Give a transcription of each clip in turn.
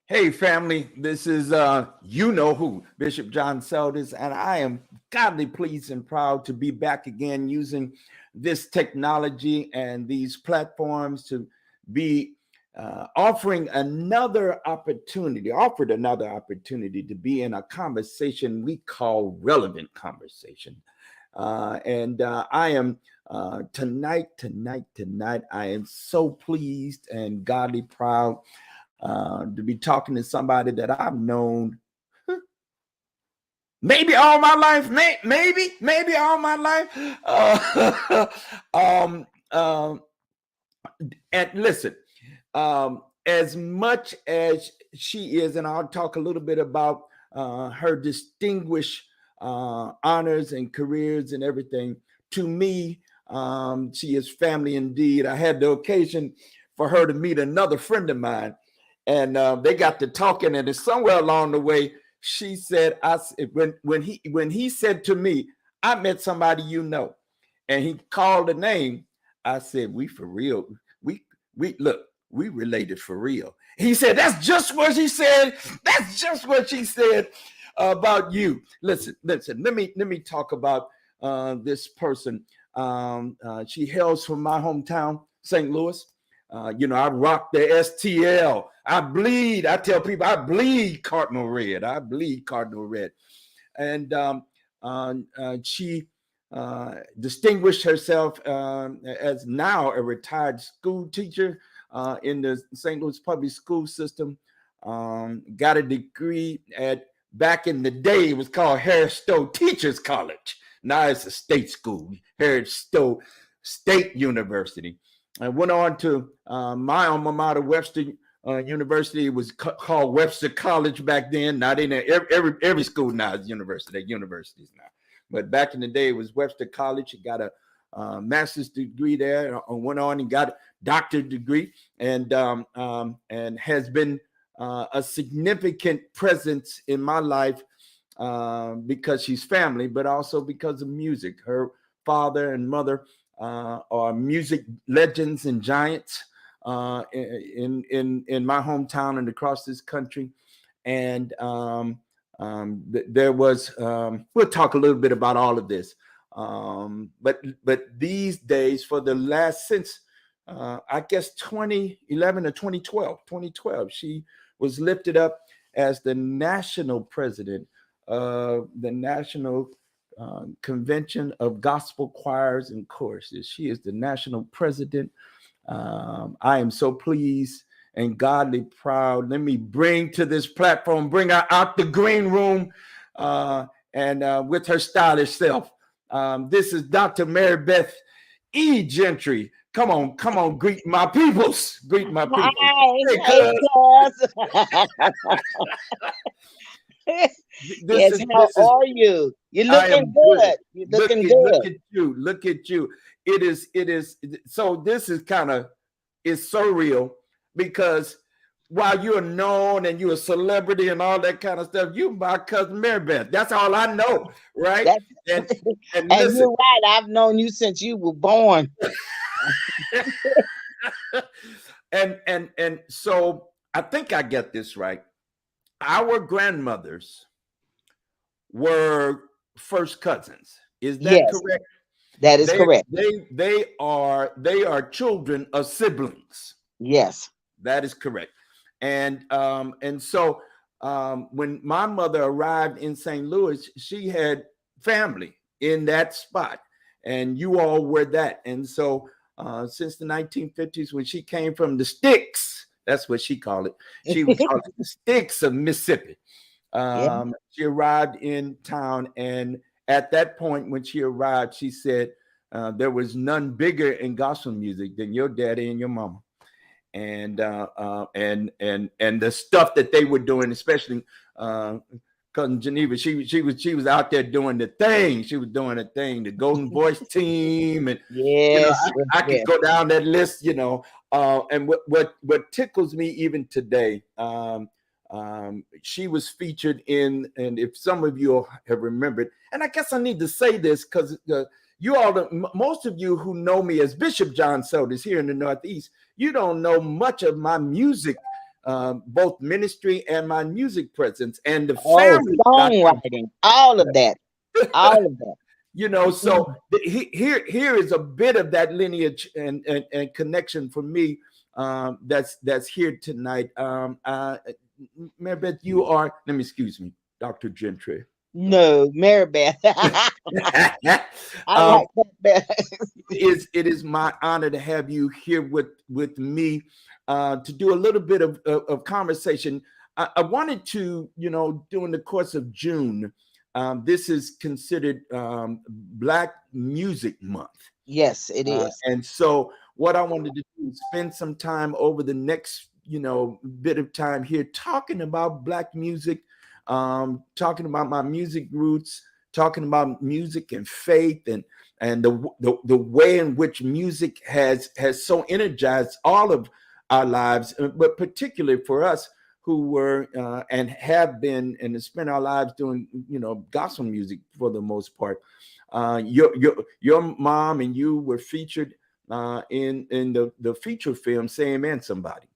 Hey, family, this is you know who, Bishop John Seldis, and I am godly pleased and proud to be back again using this technology and these platforms to be offered another opportunity to be in a conversation we call relevant conversation. And I am tonight, I am so pleased and godly proud to be talking to somebody that I've known maybe all my life, maybe all my life. Um, um, and listen, as much as she is, and I'll talk a little bit about her distinguished honors and careers and everything. To me, she is family indeed. I had the occasion for her to meet another friend of mine, and they got to talking, and somewhere along the way, she said, "I when he said to me, I met somebody you know," and he called a name. I said, "We for real? We look, we related for real." He said, "That's just what she said. That's just what she said about you." Listen. Let me talk about this person. She hails from my hometown, St. Louis. I rock the STL. I bleed. I tell people I bleed cardinal red. I bleed cardinal red. And she distinguished herself as now a retired school teacher in the St. Louis public school system. Got a degree at back in the day, it was called Harris Stowe Teachers College. Now it's a state school, Harris Stowe State University. I went on to my alma mater, Webster University. It was called Webster College back then. Not in every school now is university. They're universities now. But back in the day, it was Webster College. He got a master's degree there. Went on and got a doctorate degree, and has been a significant presence in my life because she's family, but also because of music. Her father and mother are music legends and giants in my hometown and across this country. And there was we'll talk a little bit about all of this. But these days, for the last since I guess 2011 or 2012, she was lifted up as the national president of the National Convention of Gospel Choirs and Choruses. She is the national president. I am so pleased and godly proud. Let me bring to this platform, bring her out the green room and with her stylish self. This is Dr. Marabeth Gentry. Come on, greet my peoples. Greet my people. Hey, cuz. Yes, how are you? You're looking good. You're looking good. Look at you. It is. So this is kind of, it's surreal because while you're known and you're a celebrity and all that kind of stuff, you my cousin Marabeth. That's all I know, right? And you're right. I've known you since you were born. and so I think I get this right. Our grandmothers were first cousins. Is that correct? That is correct. They are children of siblings. Yes, that is correct. And so when my mother arrived in St. Louis, she had family in that spot, and you all were that. And so since the 1950s, when she came from the sticks, that's what she called it. She was called the sticks of Mississippi. She arrived in town, and at that point, when she arrived, she said there was none bigger in gospel music than your daddy and your mama, and the stuff that they were doing, especially cousin Geneva. She was out there doing the thing. She was doing the thing. The Golden Voice team, and I could go down that list, And what tickles me even today. She was featured in, and if some of you have remembered, and I guess I need to say this because you all, most of you who know me as Bishop John Seldis here in the Northeast, you don't know much of my music both ministry and my music presence and the Oh, family that I come songwriting, all of that, all of that. so Mhm. here is a bit of that lineage and connection for me, that's here tonight. Marabeth, you are, let me, excuse me, Dr. Gentry. No, Marabeth. I um, like that better. it is my honor to have you here with me, to do a little bit of conversation. I wanted to, during the course of June, this is considered Black Music Month. Yes, it is. And so what I wanted to do is spend some time over the next, bit of time here talking about Black music, talking about my music roots, talking about music and faith, and the way in which music has so energized all of our lives, but particularly for us who were, and have been and have spent our lives doing, gospel music for the most part. Your mom and you were featured, in the feature film "Say Amen Somebody."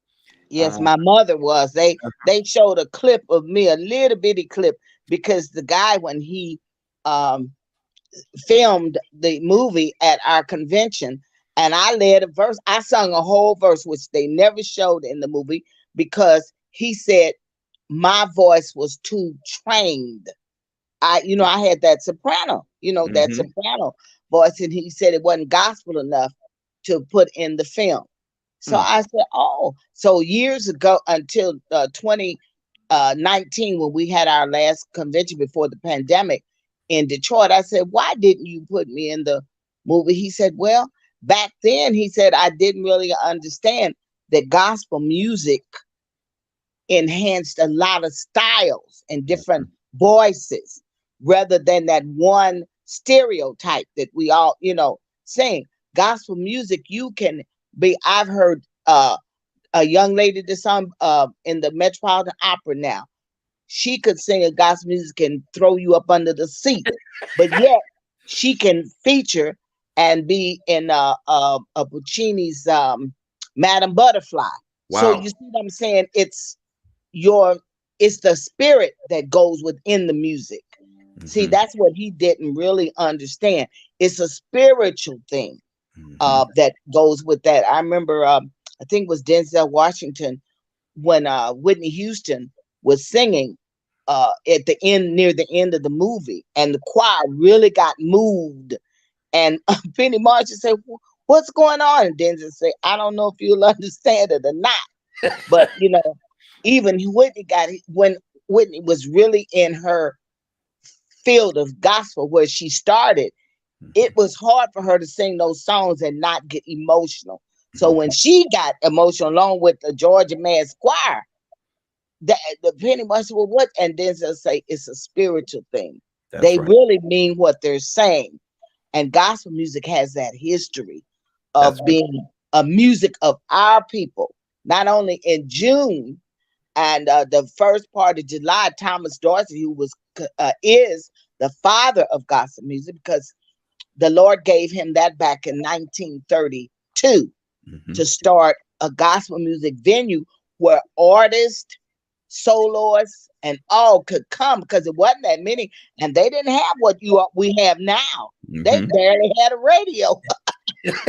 Yes, Uh, my mother was. They showed a clip of me, a little bitty clip, because the guy, when he um filmed the movie at our convention, and I led a verse. I sung a whole verse, which they never showed in the movie, because he said my voice was too trained. I had that soprano, that mhm, soprano voice, and he said it wasn't gospel enough to put in the film. So mm, I said, oh, so years ago, until 2019, when we had our last convention before the pandemic in Detroit, I said, why didn't you put me in the movie? He said, well, back then, he said, I didn't really understand that gospel music enhanced a lot of styles and different mhm, voices rather than that one stereotype that we all, sing. Gospel music, you can be, I've heard a young lady that's on in the Metropolitan Opera now. She could sing a gospel music and throw you up under the seat, but yet she can feature and be in a Puccini's Madame Butterfly. So wow. you see what I'm saying? Your it's the spirit that goes within the music. See, Mhm, that's what he didn't really understand. It's a spiritual thing mhm, that goes with that. I remember, I think it was Denzel Washington, when Whitney Houston was singing at the end, near the end of the movie, and the choir really got moved. And Penny Marshall said, "What's going on?" And Denzel said, "I don't know if you'll understand it or not." But even Whitney when Whitney was really in her field of gospel where she started, it mhm, was hard for her to sing those songs and not get emotional. So when mhm. she got emotional along with the Georgia Mass Choir, the Penny must, well, what? And then they'll say it's a spiritual thing. That's They right. really mean what they're saying. And gospel music has that history of That's right. being a music of our people. Not only in June and the first part of July, Thomas Dorsey, who is the father of gospel music, because the Lord gave him that back in 1932 Mhm, to start a gospel music venue where artists, soloists, and all could come, because it wasn't that many, and they didn't have what we have now. They mhm. barely had a radio.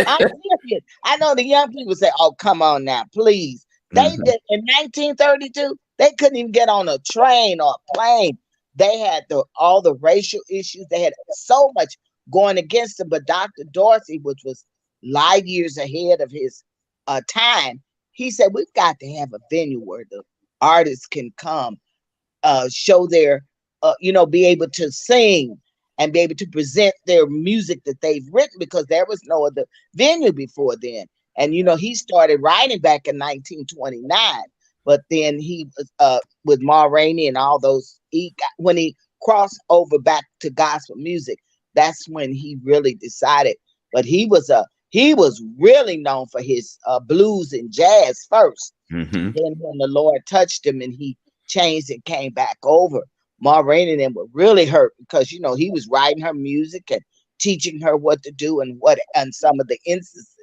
I'm serious. I know the young people say, "Oh, come on now, please." They Mhm. did in 1932. They couldn't even get on a train or a plane. They had all the racial issues. They had so much going against them. But Dr. Dorsey, which was light years ahead of his time, he said, "We've got to have a venue where the artists can come, show their, be able to sing and be able to present their music that they've written, because there was no other venue before then." And he started writing back in 1929, but then he was with Ma Rainey and all those. When he crossed over back to gospel music, that's when he really decided. But he was really known for his blues and jazz first. Mhm. Then when the Lord touched him and he changed and came back over, Ma Rainey and them were really hurt, because he was writing her music and teaching her what to do and some of the instances.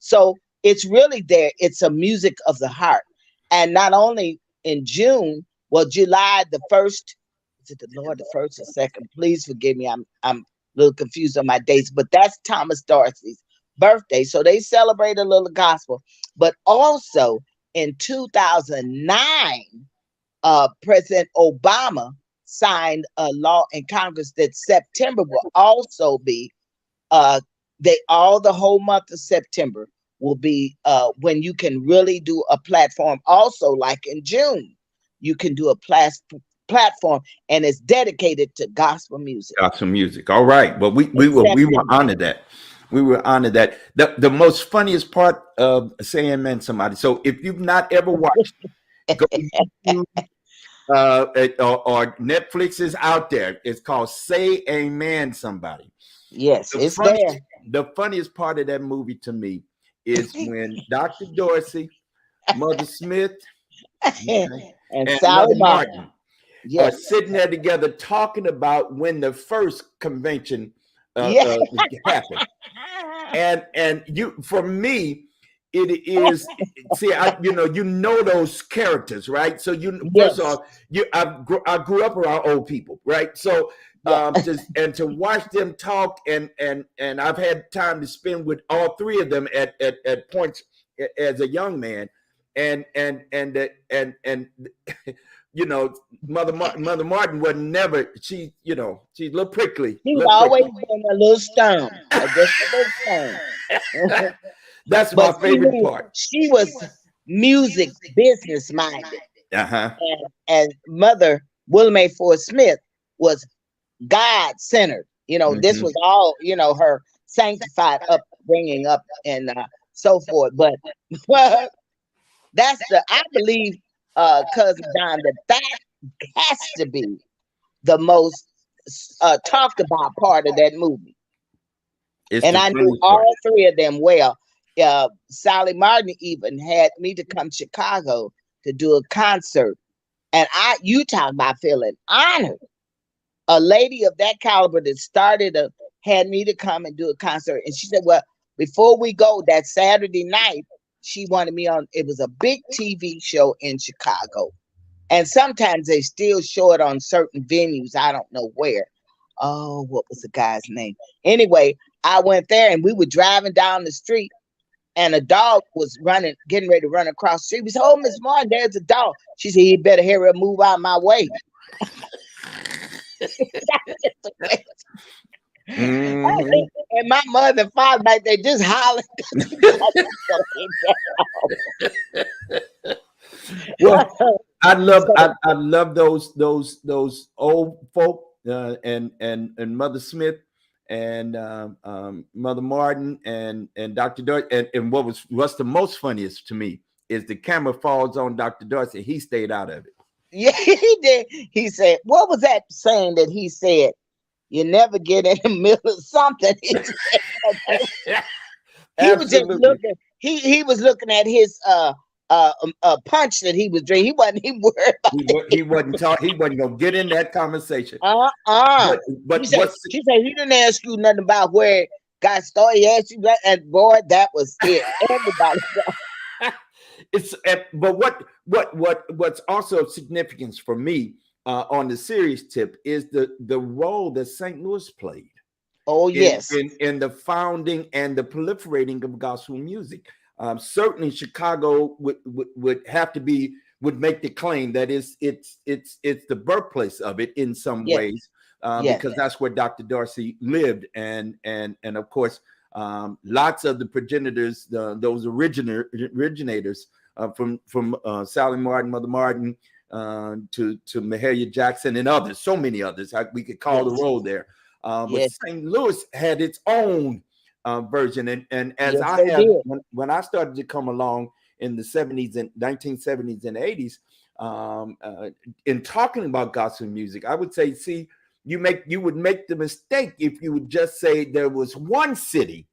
So it's really there. It's a music of the heart. And not only in June, well, July the 1st, is it the Lord the 1st or 2nd? Please forgive me. I'm a little confused on my dates, but that's Thomas Darcy's birthday. So they celebrate a little gospel. But also in 2009, President Obama signed a law in Congress that September will also be the whole month of September will be when you can really do a platform. Also, like in June, you can do a platform, and it's dedicated to gospel music. Gospel music. All right. Well, we will honor that. We will honor that. The most funniest part of saying amen somebody. So if you've not ever watched, go to YouTube, or Netflix is out there. It's called Say Amen Somebody. Yes, The it's funniest, there. the funniest part of that movie to me is when Dr. Dorsey, Mother Smith, okay, And and Sally Mother Martin. Martin are Yes. sitting there together talking about when the first convention Yeah. happened. And you, for me, it is, see, you know those characters, right? So first of Yes. all, I grew up around old people, right? So Yeah. to watch them talk, and I've had time to spend with all three of them at points as a young man, and Mother Martin was never, she's a little prickly, a She's little always prickly. been a little stern, just a little stern. That's But my favorite part. she was music business minded, Uh-huh. and Mother Willie Ford Smith was God centered. This Hmm. was all her sanctified upbringing up and so forth. But I believe, cousin Don, that has to be the most talked about part of that movie. It's And the I knew funniest part. all three of them well. Sally Martin even had me to come to Chicago to do a concert. And you talk about feeling honored. A lady of that caliber that had me to come and do a concert. And she said, well, before we go that Saturday night, she wanted me on. It was a big TV show in Chicago. And sometimes they still show it on certain venues. I don't know where. Oh, what was the guy's name? Anyway, I went there and we were driving down the street, and a dog was getting ready to run across the street. We said, oh, Miss Martin, there's a dog. She said, you better hurry up, move out of my way. Hmm. And my mother and father back there just hollering. Well, I love So, I love those old folk, and Mother Smith, and Mother Martin, and Dr. Darcy, and what's the most funniest to me is the camera falls on Dr. Darcy. He stayed out of it. yeah, he did. He said, what was that saying that he said? You never get in the middle of something. He was just Absolutely. looking. He was looking at his punch that he was drinking. He wasn't even worried about it. He wasn't taught. He wasn't gonna get in that conversation. Uh-uh. But She said he didn't ask you nothing about where it got started. He asked you that, and boy, that was it. Everybody. But what's also of significance for me, on the serious tip, is the role that St. Louis played Oh yes. in the founding and the proliferating of gospel music. Certainly, Chicago would have to be, would make the claim that it's the birthplace of it in some Yes. ways, Yes. because that's where Dr. Darcy lived, and of course, lots of the progenitors, those originators, from Sally Martin, Mother Martin, to Mahalia Jackson and others, so many others we could call the Yes. roll there. But Yes. St. Louis had its own version, and as Yes, I they have, did. when I started to come along in the 70s and 1970s and 80s, in talking about gospel music, I would say, see, you would make the mistake if you would just say there was one city,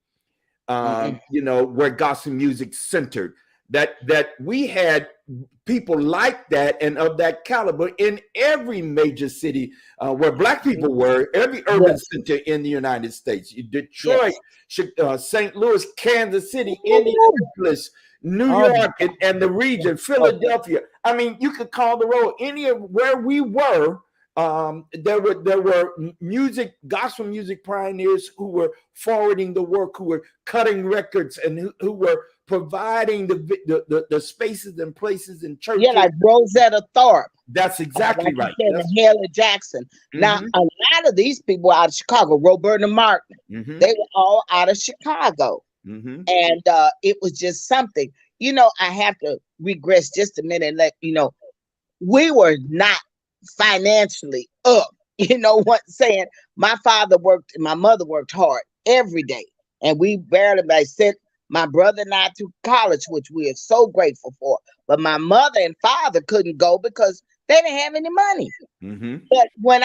Mm-mm. where gospel music centered. that we had people like that and of that caliber in every major city where black people were, every urban Yes, center in the United States. Detroit, yes. St. Louis, Kansas City, Ooh, Indianapolis, New oh York, my and the God. region, Oh, Philadelphia. I mean, you could call the road any of where we were. There were music, gospel music pioneers who were forwarding the work, who were cutting records, and who were providing the spaces and places in yeah, churches. like Rosetta Tharpe. That's exactly Like you right. said, That's Mahalia Jackson. Now, mm-hmm, a lot of these people out of Chicago, Roberta Martin, mm-hmm, they were all out of Chicago. mm-hmm, And it was just something. I have to regress just a minute and let you know, we were not financially up. You know what I'm saying? My father worked and my mother worked hard every day. And we barely sent my brother and I to college, which we are so grateful for. But my mother and father couldn't go because they didn't have any money. mm-hmm, But when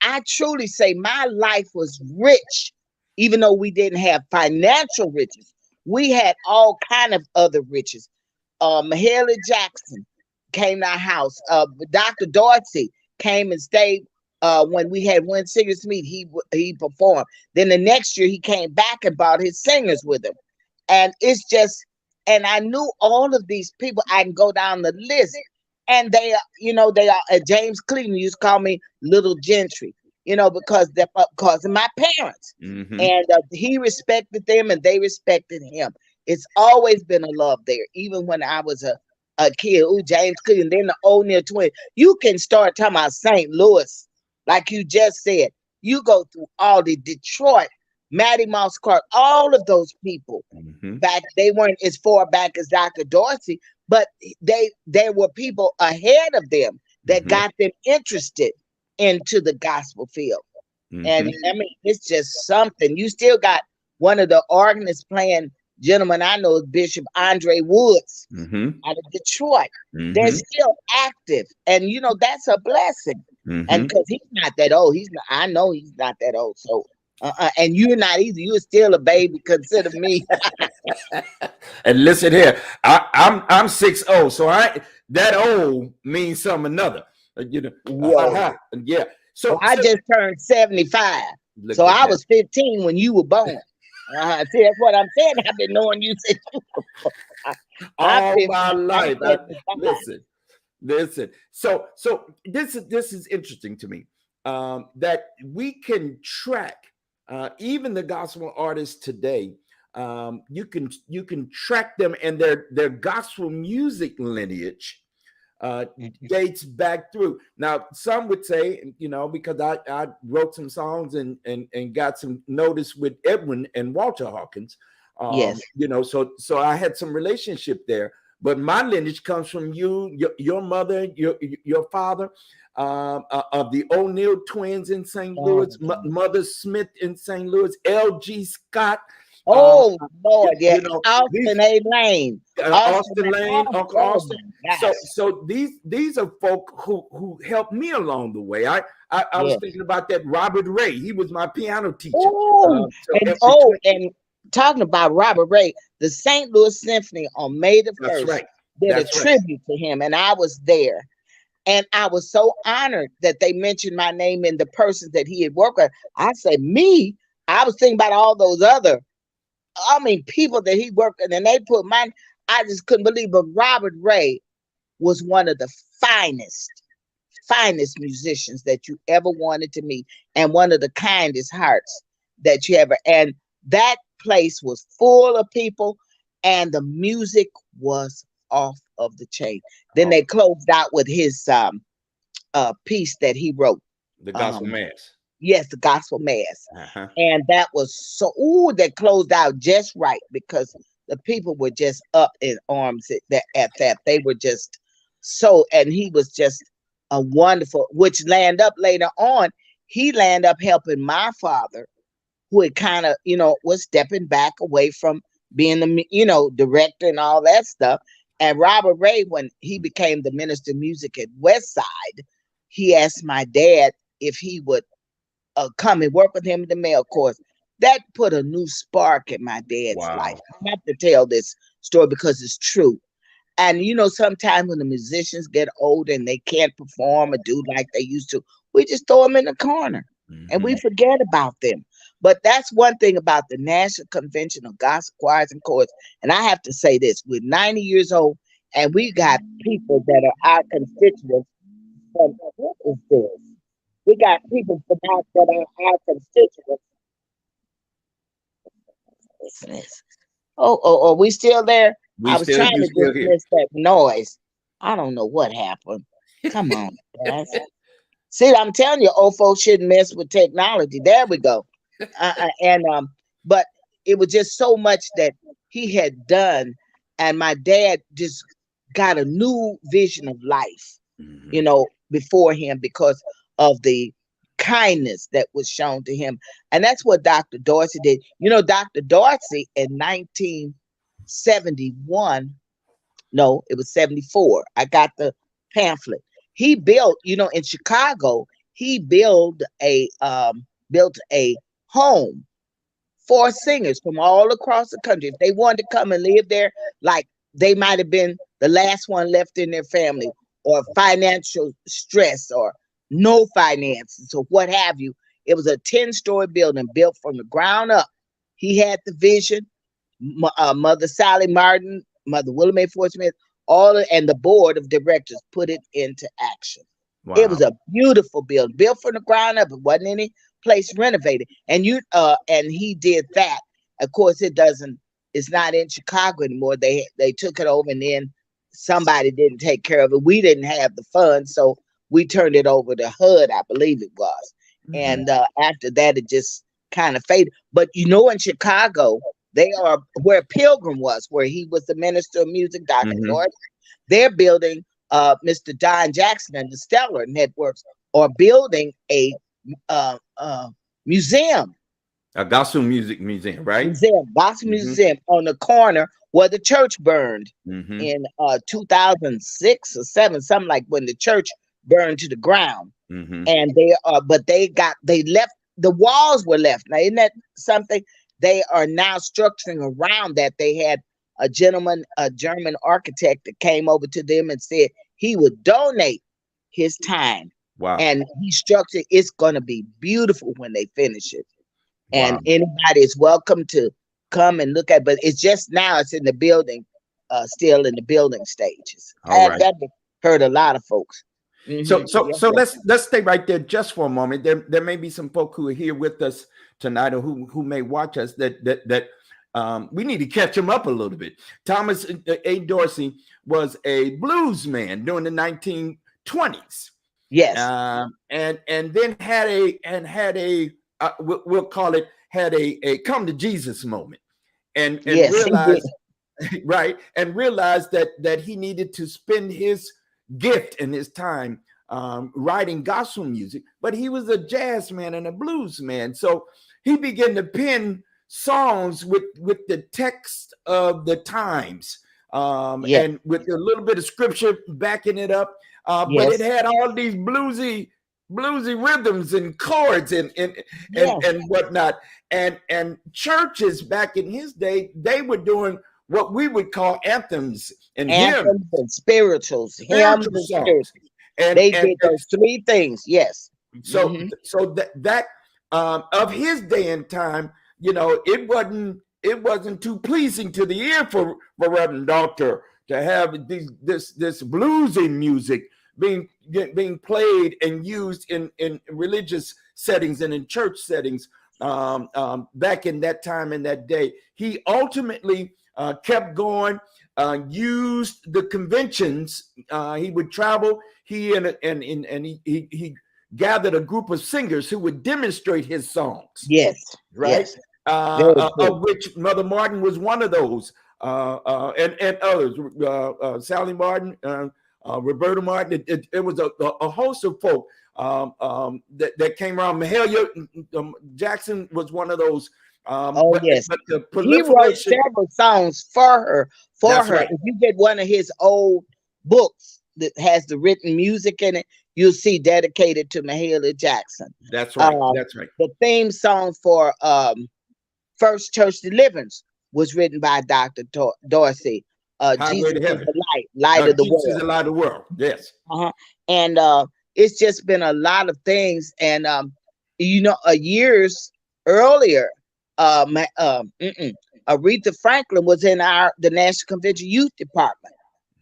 I truly say my life was rich, even though we didn't have financial riches, we had all kind of other riches. Mahalia Jackson came to our house. Dr. Dorsey came and stayed when we had one singers meet. He performed. Then the next year he came back and brought his singers with him, and it's just. And I knew all of these people. I can go down the list, and they are. James Cleveland used to call me Little Gentry, because of my parents, mm-hmm. and he respected them, and they respected him. It's always been a love there, even when I was a kid. Ooh, James Cleveland, then the O'Neill twins. You can start talking about St. Louis, like you just said. You go through all the Detroit, Matty Mouse Clark, all of those people. Mm-hmm. Back, they weren't as far back as Dr. Dorsey, but there were people ahead of them that Mm-hmm. got them interested into the gospel field. And Mm-hmm. I mean, it's just something. You still got one of the organists playing gentleman I know is Bishop Andre Woods Mm-hmm. out of Detroit. They're Mm-hmm. still active. And that's a blessing. And Mm-hmm. because he's not that old, he's not, I know he's not that old. So and you're not either. You're still a baby, consider me. And listen here, I'm 6'0", so I that old means something another. Whoa. Yeah. Well, So I just turned 75. look So at I that. was 15 when you were born. See, that's what I'm saying. I've been knowing you since you were born. I'm All 50. my I'm life. 75. Listen. So this is interesting to me. That we can track even the gospel artists today. You can track them and their gospel music lineage dates back through. Now, some would say, because I wrote some songs and got some notice with Edwin and Walter Hawkins, Yes. so I had some relationship there. But my lineage comes from your mother, your father, of the O'Neill twins in St. Louis, Oh, God. Mother Smith in St. Louis, L.G. Scott. Uh, Oh, Lord, yeah. these Austin A. Lane. Austin Lane, Uncle Oh Austin. my So gosh. so these are folk who helped me along the way. I was Yes. thinking about that Robert Ray. He was my piano teacher. Oh, So and between talking about Robert Ray, the St. Louis Symphony on May the that's 1st right. did a That's right. tribute to him, and I was there. And I was so honored that they mentioned my name and the persons that he had worked with. I said, me? I was thinking about all those other, people that he worked with, and they put mine. I just couldn't believe. But Robert Ray was one of the finest musicians that you ever wanted to meet, and one of the kindest hearts that you ever. And that place was full of people, and the music was off of the chain. Then Oh, they closed out with his piece that he wrote. the gospel Um, mass. yes, the gospel mass. Uh-huh. And that was so, that closed out just right because the people were just up in arms at that. They were just so, and he was just a wonderful, which land up later on, he land up helping my father, who had kind of, was stepping back away from being the, director and all that stuff. And Robert Ray, when he became the minister of music at West Side, he asked my dad if he would come and work with him in the mail course. That put a new spark in my dad's life. Wow. I have to tell this story because it's true. And sometimes when the musicians get old and they can't perform or do like they used to, we just throw them in the corner and we Mhm. forget about them. But that's one thing about the National Convention of Gospel Choirs and Chords. And I have to say this: we're 90 years old, and we got people that are our constituents. From what is this? We got people from out that are our constituents. Listen to this. Oh, we still there? I was trying We to still here. dismiss that noise. I don't know what happened. Come on, guys. See, I'm telling you, old folks shouldn't mess with technology. There we go. And but it was just so much that he had done, and my dad just got a new vision of life, Mhm. before him because of the kindness that was shown to him. And that's what Dr. Dorsey did. Dr. Dorsey in 1971, no, it was 74. I got the pamphlet. He built, in Chicago, he built a home for singers from all across the country. If they wanted to come and live there, like they might have been the last one left in their family, or financial stress, or no finances, or what have you. It was a 10-story building built from the ground up. He had the vision. Mother Sally Martin, Mother Willamette Ford Smith, and the board of directors put it into action. It was Wow. a beautiful building, built from the ground up. It wasn't any place renovated. And he did that. Of course, it's not in Chicago anymore. They took it over, and then somebody didn't take care of it. We didn't have the funds, so we turned it over to HUD, I believe it was. Mhm. And after that, it just kind of faded. But in Chicago, they are where Pilgrim was, where he was the minister of music, Dr. Mhm. Dorsey. They're building, Mr. Don Jackson and the Stellar Networks are building a uh, uh, museum, A gospel music museum, right? gospel Mhm. museum on the corner where the church burned Mhm. in 2006 or 7, something like when the church burned to the ground. Mhm. And but they left, the walls were left. Now, isn't that something? They are now structuring around that. They had a gentleman, a German architect, that came over to them and said he would donate his time, Wow. and he structured. It's going to be beautiful when they finish it, and Wow. anybody is welcome to come and look at. But it's just now it's in the building, still in the building stages. All right. That hurt a lot of folks. Yes, So sir. let's stay right there just for a moment. There may be some folk who are here with us tonight, or who may watch us, that we need to catch them up a little bit. Thomas A. Dorsey was a blues man during the 1920s, Yes, and then we'll call it, had a come to Jesus moment, and yes, he did. realized right, and realized that he needed to spend his gift and his time writing gospel music. But he was a jazz man and a blues man, so he began to pen songs with the text of the times, Yes, and with a little bit of scripture backing it up. But it yes, had all these bluesy rhythms and chords yes. and whatnot. And churches back in his day, they were doing what we would call anthems and hymns, Anthems and spirituals, hymns spiritual and songs. spirituals. They did And those three things. Yes. so Hmm. that of his day and time, it wasn't too pleasing to the ear for Reverend Doctor to have this bluesy music being played and used in religious settings and in church settings, back in that time and that day. He ultimately kept going, used the conventions. He would travel. He and he gathered a group of singers who would demonstrate his songs, Yes. right? Yes. Very Of true. which Mother Martin was one of those, and others, Sally Martin, Roberta Martin. It was a host of folk that came around. Mahalia Jackson was one of those. Oh, But yes. the He wrote proliferation. several songs for her. For That's her. right. If you get one of his old books that has the written music in it, you'll see dedicated to Mahalia Jackson. That's right. Um, That's right. the theme song for First Church Deliverance was written by Dr. Dorsey. Highway Jesus to is Heaven. the light. light of the Jesus is world. the light of the world. Yes. Uh-huh. And it's just been a lot of things. And years earlier, Aretha Franklin was in the National Convention Youth Department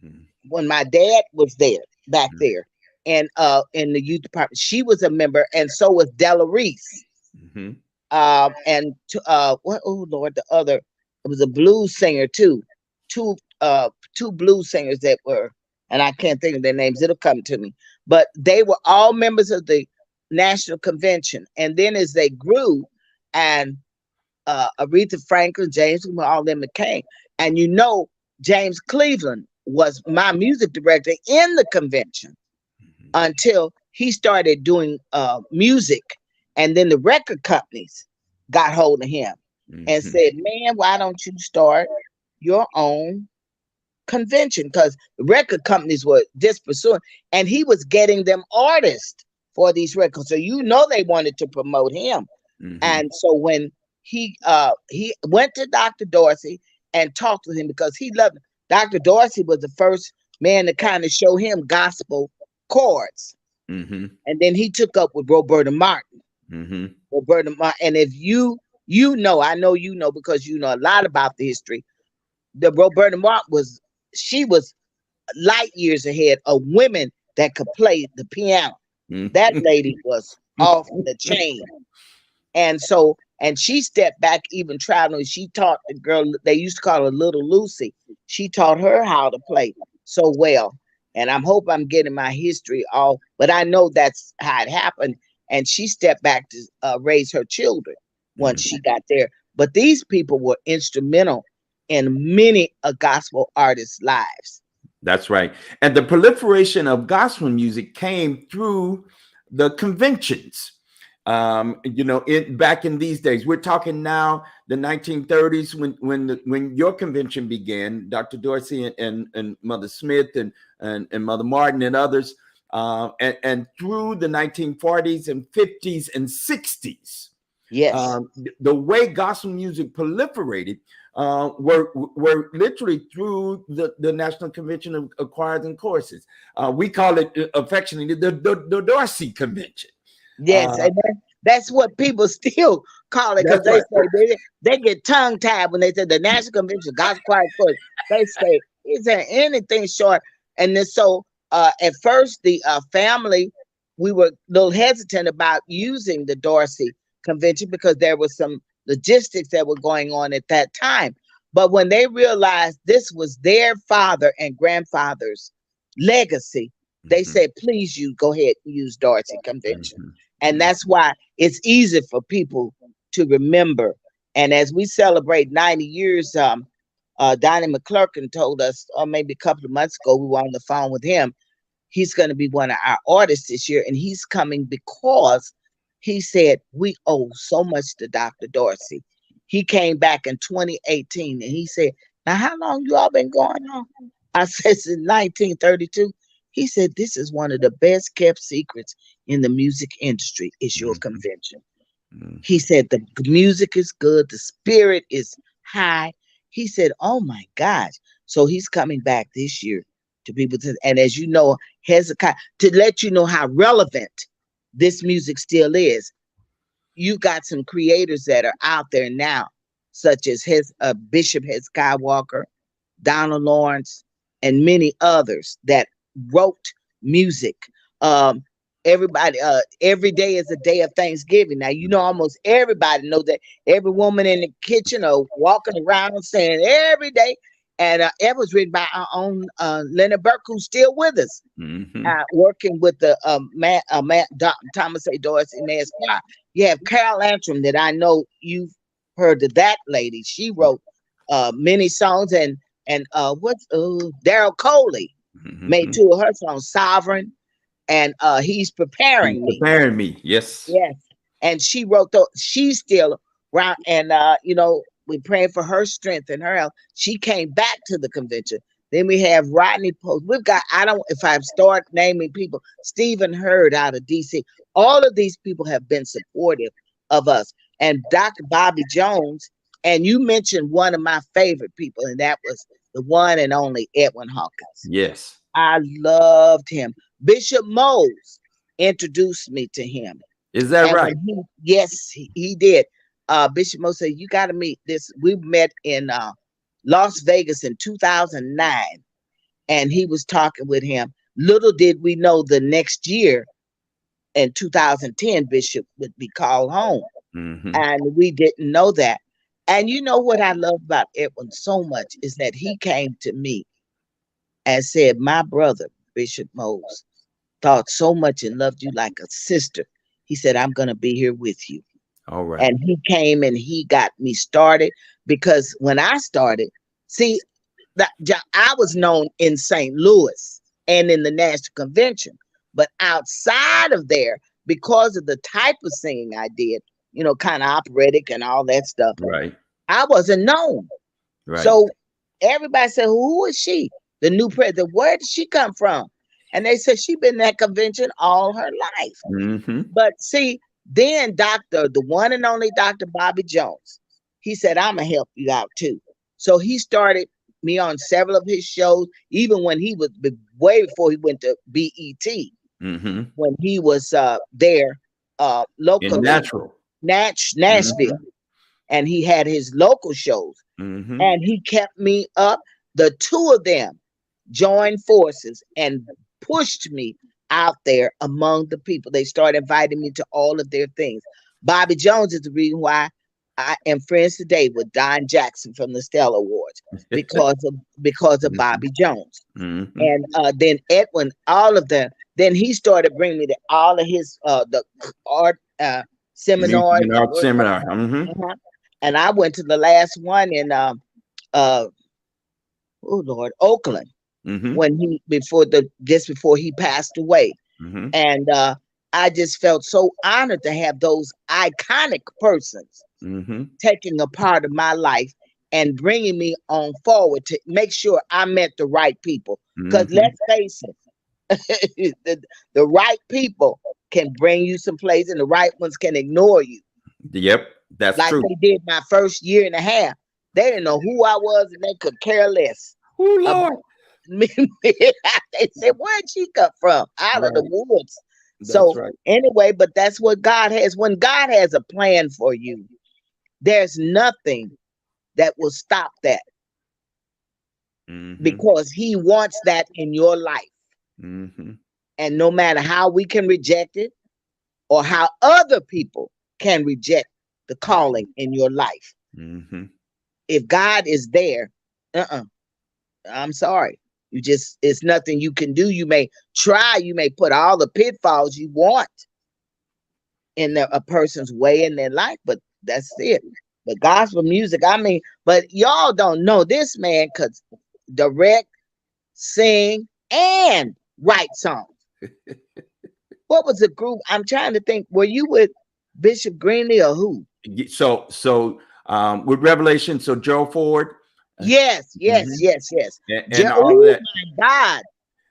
Mhm. when my dad was there back there, and in the youth department. She was a member, and so was Della Reese. Mhm. What, oh Lord, the other, it was a blues singer too. Two two blues singers that were, and I can't think of their names, it'll come to me. But they were all members of the National Convention. And then as they grew, and Aretha Franklin, James, all them came. And James Cleveland was my music director in the convention Mhm. until he started doing music. And then the record companies got hold of him and Mhm. said, man, why don't you start your own convention? Because the record companies were just pursuing, and he was getting them artists for these records. So they wanted to promote him. Mhm. And so when he went to Dr. Dorsey and talked to him because he loved him. Dr. Dorsey was the first man to kind of show him gospel chords. Mhm. And then he took up with Roberta Martin. Mhm. Roberta Martin. And if I know because you know a lot about the history. The Roberta Martin she was light years ahead of women that could play the piano. That Mhm. lady was off the chain. And she stepped back, even traveling. She taught the girl, they used to call her Little Lucy. She taught her how to play so well. And I hope I'm getting my history all, but I know that's how it happened. And she stepped back to raise her children once she Mhm. got there. But these people were instrumental in many gospel artists' lives. That's right. And the proliferation of gospel music came through the conventions. Back in these days, we're talking now the 1930s when your convention began, Dr. Dorsey and Mother Smith and Mother Martin and others, and through the 1940s and 50s and 60s. Yes. The way gospel music proliferated were literally through the National Convention of Choirs and Choruses. We call it affectionately the Dorsey Convention. Yes, Uh, and that's what people still call it because that's they right. say they get tongue tied when they say the National Convention Gospel Choir Course. They say, is there anything short? And then so at first the family, we were a little hesitant about using the Dorsey Convention because there was some logistics that were going on at that time. But when they realized this was their father and grandfather's legacy, they Mhm, said, please, you go ahead and use Dorsey Convention. mhm, And mhm. that's why it's easy for people to remember. And as we celebrate 90 years, Donnie McClurkin told us, or maybe a couple of months ago, we were on the phone with him. He's going to be one of our artists this year, and he's coming because he said we owe so much to Dr. Dorsey. He came back in 2018, and he said, "Now, how long you all been going on?" I said, "Since 1932." He said, "This is one of the best kept secrets in the music industry. Is your Mhm, convention." He mhm. said, "The music is good, the spirit is high." He said, "Oh my gosh." So he's coming back this year to be with us. And as you know, Hezekiah, to let you know how relevant this music still is, you got some creators that are out there now, such as Bishop Hezekiah Walker, Donald Lawrence, and many others that wrote music. Um, every day is a day of Thanksgiving. Now, almost everybody knows that. Every woman in the kitchen or walking around saying every day. And it was written by our own Leonard Burke, who's still with us, Mhm. working with the Thomas A. Dorsey Mass Choir. You have Carol Antrim, that I know you've heard of that lady. She wrote many songs, and what's Daryl Coley made Mhm. two of her songs, Sovereign, and He's He's Preparing Me. preparing me. Yes. Yes. And she wrote she's still around, and we praying for her strength and her health. She came back to the convention. Then we have Rodney Post. We've got, I don't, if I start naming people, Stephen Hurd out of DC. All of these people have been supportive of us. And Dr. Bobby Jones, And you mentioned one of my favorite people, and that was the one and only Edwin Hawkins. Yes. I loved him. Bishop Mose introduced me to him. Is that And right? when he did. Bishop Mose said, you got to meet this. We met in Las Vegas in 2009, and he was talking with him. Little did we know the next year in 2010, Bishop would be called home. Mm-hmm. And we didn't know that. And you know what I love about Edwin so much is that he came to me and said, my brother, Bishop Mose, thought so much and loved you like a sister. He said, I'm going to be here with you. All right. And he came and he got me started, because when I started, see, I was known in St. Louis and in the National Convention, but outside of there, because of the type of singing I did, you know, kind of operatic and all that stuff, Right. I wasn't known. Right. So everybody said, who is she? The new president, where did she come from? And they said she been in that convention all her life. Mm-hmm. But see, then the one and only Dr. Bobby Jones, he said, I'm going to help you out too. So he started me on several of his shows, even when he was way before he went to BET, Mm-hmm. when he was there In locally, Nashville. Nashville, and he had his local shows, Mm-hmm. and he kept me up. The two of them joined forces and pushed me out there among the people. They started inviting me to all of their things. Bobby Jones is the reason why I am friends today with Don Jackson from the Stella Awards, because of Bobby Jones. Mm-hmm. And then Edwin, all of them. Then he started bringing me to all of his the art seminars. Music and art seminar. Mm-hmm. Uh-huh. And I went to the last one in oh Lord, Oakland, Mm-hmm. when just before he passed away. Mm-hmm. And I just felt so honored to have those iconic persons Mm-hmm. taking a part of my life and bringing me on forward to make sure I met the right people. Because Mm-hmm. let's face it, the right people can bring you some place, and the right ones can ignore you. Yep, that's Like true. they did my first year and a half. They didn't know who I was, and they could care less Oh about Lord. me. They said, where'd she come from? Out of the Right. woods. That's So right. anyway, but that's what God has. When God has a plan for you, there's nothing that will stop that, Mm-hmm. because he wants that in your life. Mm-hmm. And no matter how we can reject it, or how other people can reject the calling in your life, Mm-hmm. if God is there, I'm sorry. It's nothing you can do. You may try, you may put all the pitfalls you want in a person's way in their life, but that's it. The gospel music, I mean, but y'all don't know this man could direct, sing, and write songs. What was the group? I'm trying to think. Were you with Bishop Greenlee or who? So with Revelation, so Joe Ford, Yes. mhm, and all Oh that. my God.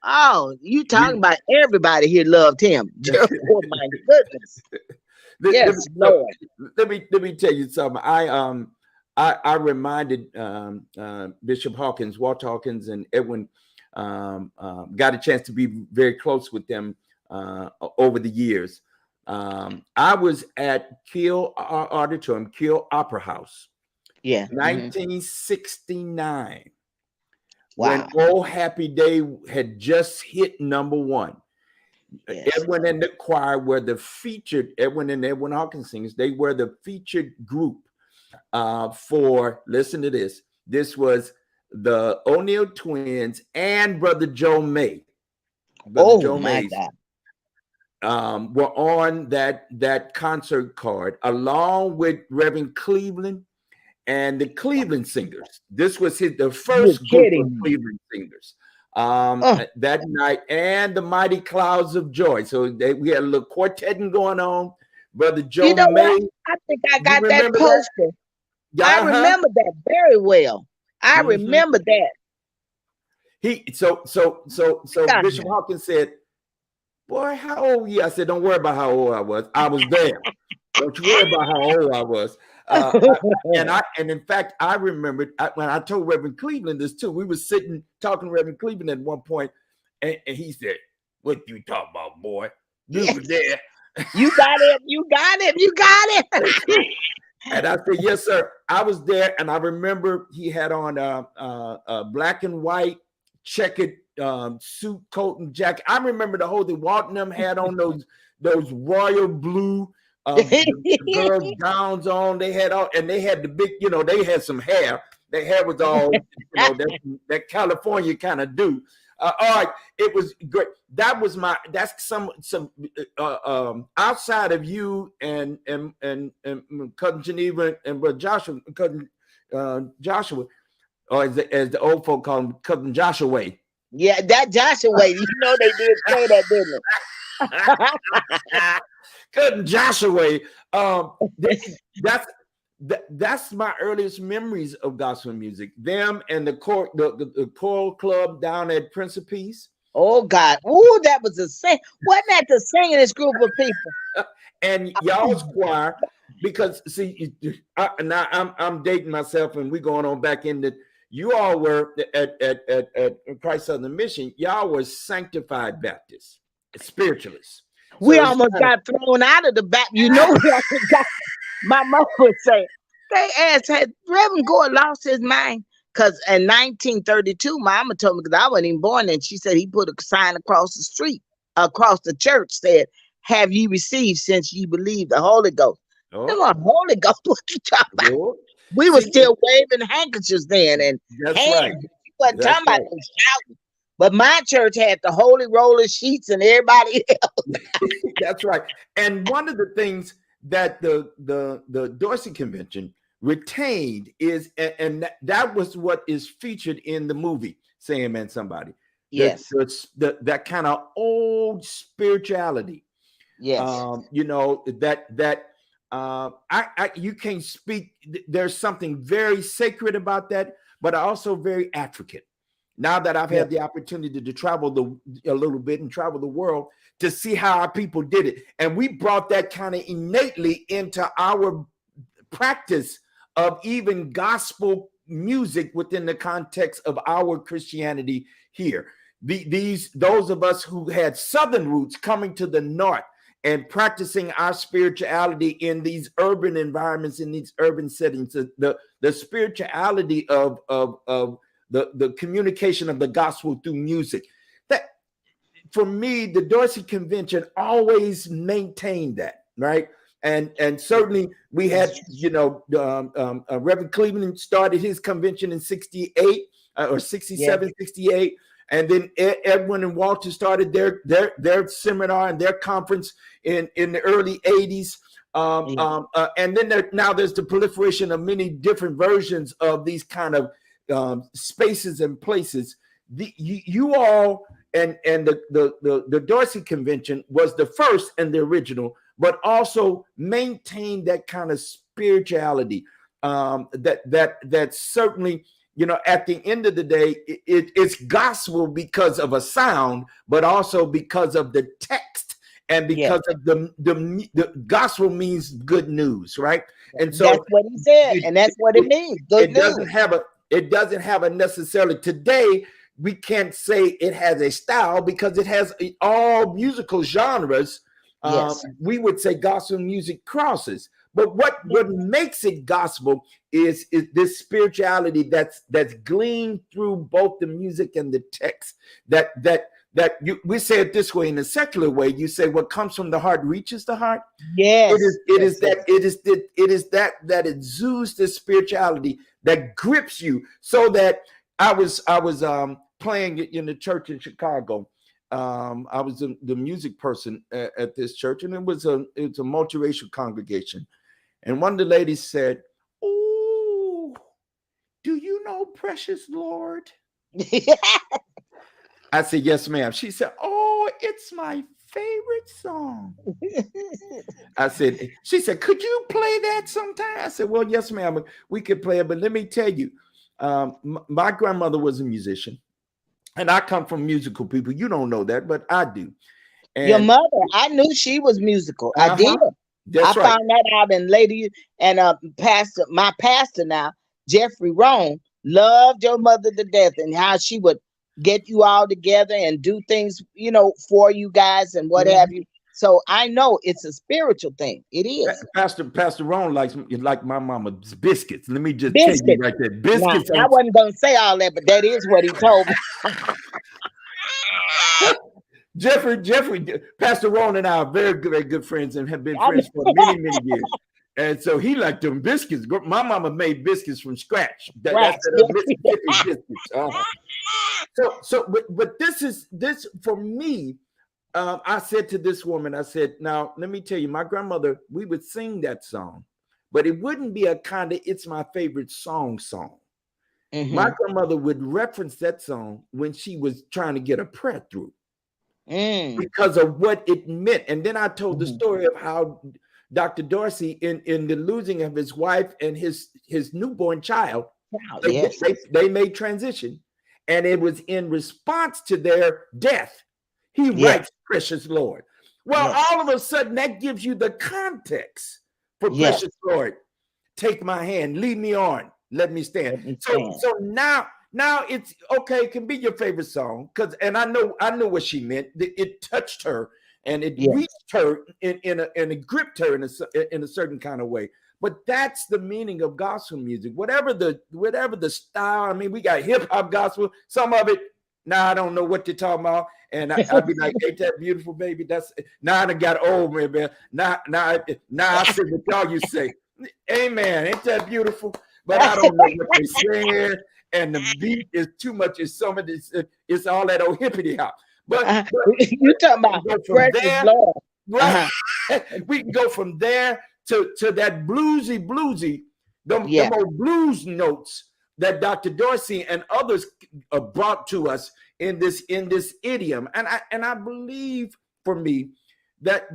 Oh, you talking We about everybody here loved him. Oh my goodness. let Yes, me Lord. let me tell you something. I reminded Bishop Hawkins, Walt Hawkins, and Edwin, got a chance to be very close with them over the years. I was at Kiel Auditorium, Kiel Opera House, Yeah. 1969, when Wow. Oh Happy Day had just hit #1. Yes. Edwin and the choir were the featured, Edwin and Edwin Hawkins singers, they were the featured group for, listen to this, this was the O'Neill twins and Brother Joe May. Brother Oh Joe my Mays God. were on that concert card, along with Reverend Cleveland and the Cleveland Singers. This was the You're first group of kidding me. Cleveland singers Oh, that night, and the Mighty Clouds of Joy. So we had a little quartetting going on. Brother you Joe know what? May, I think I you got that remember that? poster. I Yeah, huh? remember that very well. I Mm-hmm. remember that. So God. Bishop Hawkins said, "Boy, how old are you?" I said, "Don't worry about how old I was. I was there." Don't you worry about how old I was. And in fact, I remembered when I told Reverend Cleveland this too. We were sitting talking to Reverend Cleveland at one point, and he said, "What you talking about, boy? You were there." You got him. You got him. You got him. And I said, "Yes, sir. I was there." And I remember he had on a black and white checkered suit, coat, and jacket. I remember the whole thing. Walt and them had on those royal blue the girls' gowns on. They had all, and they had the big, they had some hair. Their hair was all, that California kind of do. All right, it was great. That's some outside of you and cousin Geneva and brother Joshua, cousin Joshua, or as the old folk call him, cousin Joshua Way. Yeah, that Joshua Way. You know they did say that, didn't they? Cousin Joshua Way. That's my earliest memories of gospel music. Them and the choral club down at Prince of Peace. Oh God! Oh, that was a sing. Wasn't that the singingest group of people? And y'all's choir, because see, now I'm dating myself, and we're going on back into. You all were at Christ Southern Mission. Y'all were sanctified Baptists, spiritualists. We almost got thrown out of the back. We almost got. My mother would say, they asked, had Reverend Gore lost his mind? Because in 1932, Mama told me, because I wasn't even born then, she said he put a sign across the street, across the church, said, "Have ye received since ye believe the Holy Ghost?" Oh. Come on, Holy Ghost, what you talking about? Oh. We were still waving handkerchiefs then, and that's hands. Right. You wasn't talking about them shouting. But my church had the holy roller sheets and everybody else. That's right. And one of the things that the Dorsey Convention retained is, and that was what is featured in the movie Say Amen Somebody. Yes. That kind of old spirituality. Yes. You can't speak. There's something very sacred about that, but also very African. Now that I've had the opportunity to travel a little bit and travel the world to see how our people did it. And we brought that kind of innately into our practice of even gospel music within the context of our Christianity here. Those of us who had Southern roots coming to the North and practicing our spirituality in these urban environments, in these urban settings, the spirituality of the communication of the gospel through music. That, for me, the Dorsey Convention always maintained that, right? And certainly we had, Reverend Cleveland started his convention in 68 or 67, 68. And then Edwin and Walter started their seminar and their conference in the early 80s. And then now there's the proliferation of many different versions of these kind of spaces and places. You all and the Dorsey Convention was the first and the original, but also maintained that kind of spirituality that certainly, at the end of the day, it's gospel because of a sound, but also because of the text and because of the gospel means good news, right? And so that's what he said, and that's what it means. Good news. It doesn't have a necessarily today. We can't say it has a style because it has all musical genres. We would say gospel music crosses. But what makes it gospel is this spirituality that's gleaned through both the music and the text. We say it this way, in a secular way. You say what comes from the heart reaches the heart. Yes, it is that exudes this spirituality that grips you. So that I was playing in the church in Chicago. I was the music person at this church, and it was a multiracial congregation. And one of the ladies said, "Oh, do you know Precious Lord?" I said, "Yes, ma'am." She said, "Oh, it's my favorite song." She said, "Could you play that sometime?" I said, "Well, yes, ma'am, we could play it. But let me tell you, my grandmother was a musician. And I come from musical people. You don't know that, but I do. And your mother, I knew she was musical. I did. That's I right. found that out, and my pastor now, Jeffrey Rohn, loved your mother to death, and how she would get you all together and do things, for you guys and what have Mhm. you. So I know it's a spiritual thing. It is. Pastor Ron likes like my mama's biscuits. Let me just tell you Biscuit. right there, Now, biscuits I on. wasn't gonna say all that, but that is what he told me. Jeffrey, Pastor Ron and I are very good friends and have been I friends for many years. And so he liked them biscuits. My mama made biscuits from scratch. That's Right. the Mississippi biscuits. But this for me. I said to this woman, I said, now let me tell you, my grandmother, we would sing that song, but it wouldn't be a kind of "it's my favorite song." My Mm-hmm. grandmother would reference that song when she was trying to get a prayer through, Mm. because of what it meant. And then I told the Mm-hmm. story of how Dr. Dorsey, in the losing of his wife and his newborn child, Wow, they, yes. they made transition, and it was in response to their death. He Yes. writes, "Precious Lord." Well, Yes. all of a sudden, that gives you the context for Yes. "Precious Lord." Take my hand, lead me on, let me stand. Let me So, stand. now it's okay. It can be your favorite song, because, and I know what she meant. It touched her, and it Yes. reached her and it gripped her in a certain kind of way. But that's the meaning of gospel music. Whatever the style. I mean, we got hip hop gospel. Some of it, now I don't know what you're talking about. And I'd be like, "Ain't that beautiful, baby?" That's now I done got old, man. Now I say what y'all you say. Amen. Ain't that beautiful? But I don't know what they're saying, and the beat is too much. It's some of this. It's all that old hippity hop. But You talking we about can go from precious there, Lord? right? Uh-huh. We can go from there to that bluesy, Yeah. them old blues notes that Dr. Dorsey and others brought to us in this idiom. And I believe, for me, that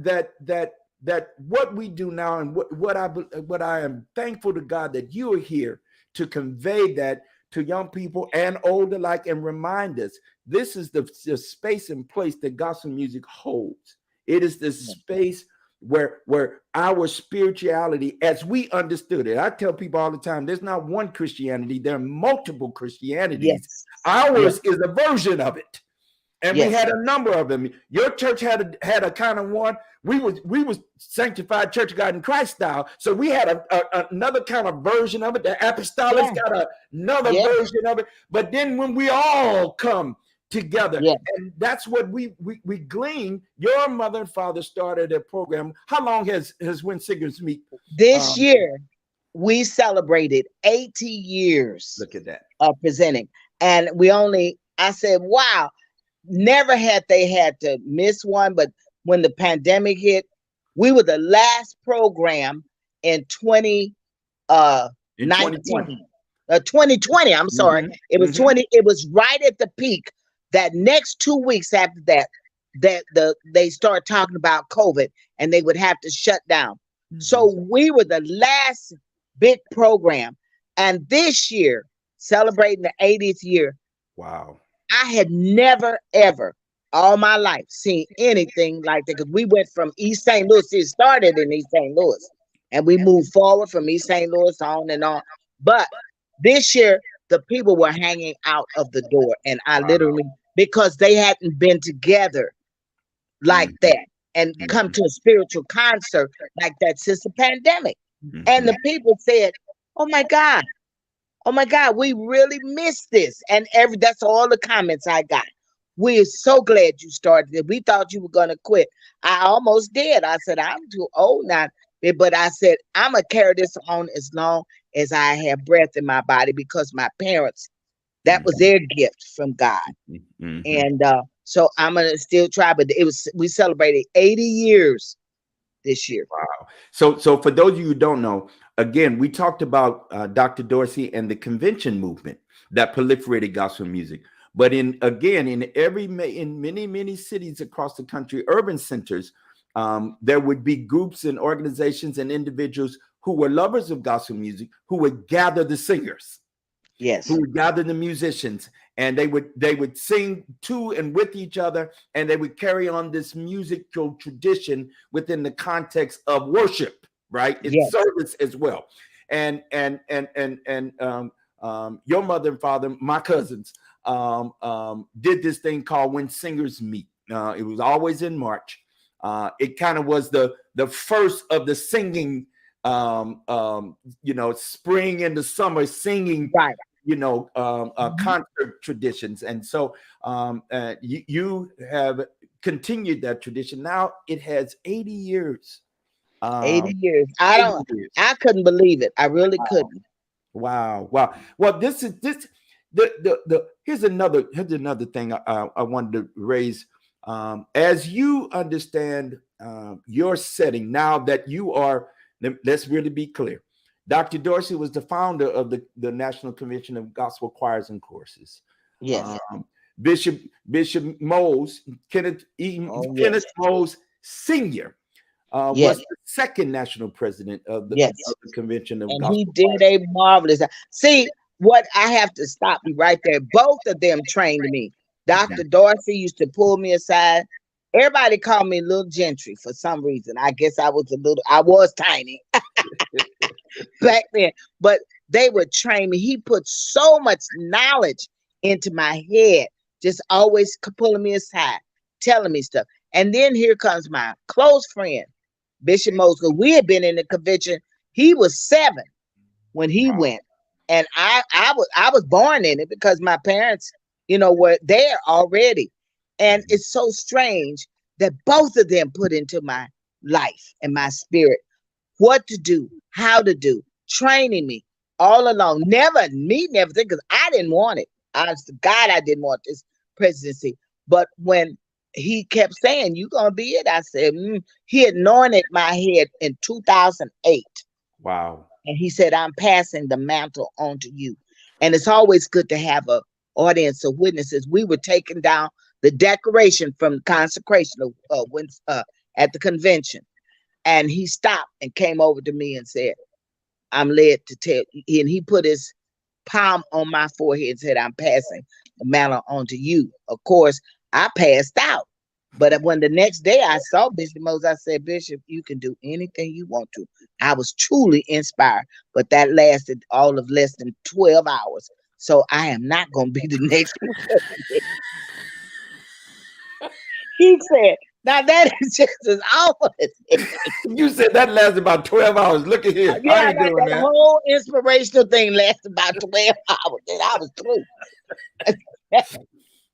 what we do now, and what I am thankful to God that you are here to convey that to young people and older alike, and remind us this is the space and place that gospel music holds. It is the space where our spirituality, as we understood it. I tell people all the time, there's not one Christianity, there are multiple Christianities. Yes. Yes. Ours is a version of it, and we Yes. had a number of them. Your church had a kind of one. We was sanctified Church of God in Christ style, so we had another kind of version of it. The apostolics Yeah. got another Yes. version of it. But then when we all come together, Yes. and that's what we glean. Your mother and father started a program. How long has When Singers Meet? This year we celebrated 80 years Look at that. of presenting, and I said, wow, never had they had to miss one. But when the pandemic hit, we were the last program in In 2020. 2020. I'm sorry. Mhm, It was mhm. 20. It was right at the peak. That next 2 weeks after they start talking about COVID, and they would have to shut down. So we were the last big program. And this year, celebrating the 80th year, Wow. I had never, ever, all my life, seen anything like that. Because we went from East St. Louis. It started in East St. Louis, and we moved forward from East St. Louis on and on. But this year, the people were hanging out of the door, and I Wow. literally, because they hadn't been together like Mhm, that and come mhm, to a spiritual concert like that since the pandemic. And mhm. the people said, "Oh my God, oh my God, we really missed this." And that's all the comments I got. We're so glad you started it. We thought you were gonna quit. I almost did. I said, I'm too old now. But I said, I'm gonna carry this on as long as I have breath in my body, because my parents, that was Mhm, their gift from God. mhm. And so I'm gonna still try. But we celebrated 80 years this year. Wow. So for those of you who don't know, again, we talked about Dr. Dorsey and the convention movement that proliferated gospel music. But in many cities across the country, urban centers, there would be groups and organizations and individuals who were lovers of gospel music who would gather the singers. Yes. who would gather the musicians, and they would sing to and with each other, and they would carry on this musical tradition within the context of worship, right? It's Yes. service as well. And your mother and father, my cousins, did this thing called When Singers Meet. It was always in March. It kind of was the first of the singing, spring into summer singing, Right. Mhm. concert traditions. And so you have continued that tradition. Now it has 80 years. 80 Um, years. 80 years. I couldn't believe it. I really couldn't. Wow, wow. Well, this is this the here's another thing I wanted to raise. As you understand your setting now that you are, let's really be clear. Dr. Dorsey was the founder of the National Convention of Gospel Choirs and Choruses. Yes. Um, Bishop Mose, Oh, Kenneth yes. Mose Sr. Was Yes. the second national president of Yes. the Convention of And he Gospel did Choirs. a marvelous. See, what I have to stop you right there. Both of them trained me. Dr. Dorsey used to pull me aside. Everybody called me Little Gentry for some reason. I guess I was tiny back then, but they would train me. He put so much knowledge into my head, just always pulling me aside, telling me stuff. And then here comes my close friend, Bishop Moses. We had been in the convention. He was 7 when he went, and I was born in it because my parents, were there already. And it's so strange that both of them put into my life and my spirit what to do, how to do, training me all along. Never think, because I didn't want it. Honest to God, I didn't want this presidency. But when he kept saying, "You gonna be it," I said, he anointed my head in 2008. Wow. And he said, "I'm passing the mantle on to you." And it's always good to have a audience of witnesses. We were taking down the declaration from consecration at the convention. And he stopped and came over to me and said, "I'm led to tell you." And he put his palm on my forehead and said, "I'm passing the mantle on to you." Of course, I passed out. But when the next day I saw Bishop Moses, I said, "Bishop, you can do anything you want to." I was truly inspired, but that lasted all of less than 12 hours. So I am not going to be the next president. He said, now that is just as awful as it. You said that lasted about 12 hours. Look at here. I Yeah, ain't doing that that. whole inspirational thing lasted about 12 hours. Then I was through.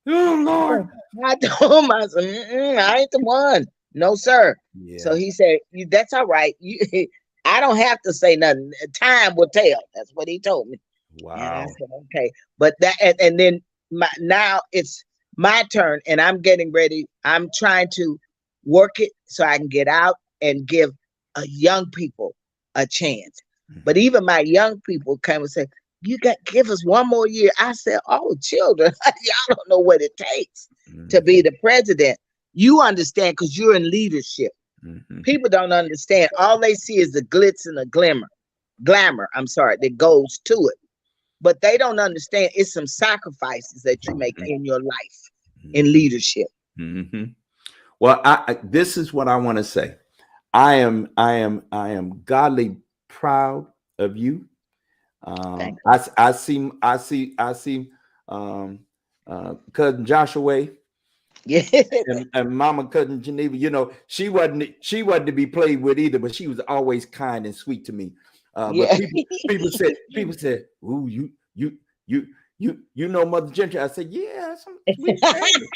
Oh, Lord. I told him, I said, I ain't the one. No, sir. So Yeah. he said, that's all right. I don't have to say nothing. Time will tell. That's what he told me. And I Wow. said, okay. But and then now it's my turn, and I'm getting ready. I'm trying to work it so I can get out and give young people a chance. But Mhm. even my young people came and said, "You got give us one more year." I said, "Oh, children, y'all don't know what it takes to be Mhm. the president. You understand because you're in leadership. Mhm. People don't understand. All they see is the glitz and the glamour. I'm sorry, that goes to it, but they don't understand. It's some sacrifices that you make in your life in leadership." Mhm. Well, this is what I want to say. I am godly proud of you. Thank I see cousin Joshua you. and Mama cousin Geneva. She wasn't to be played with either, but she was always kind and sweet to me. But Yeah. people said, "Ooh, you know Mother Gentry." I said, "Yeah, that's some sweet family."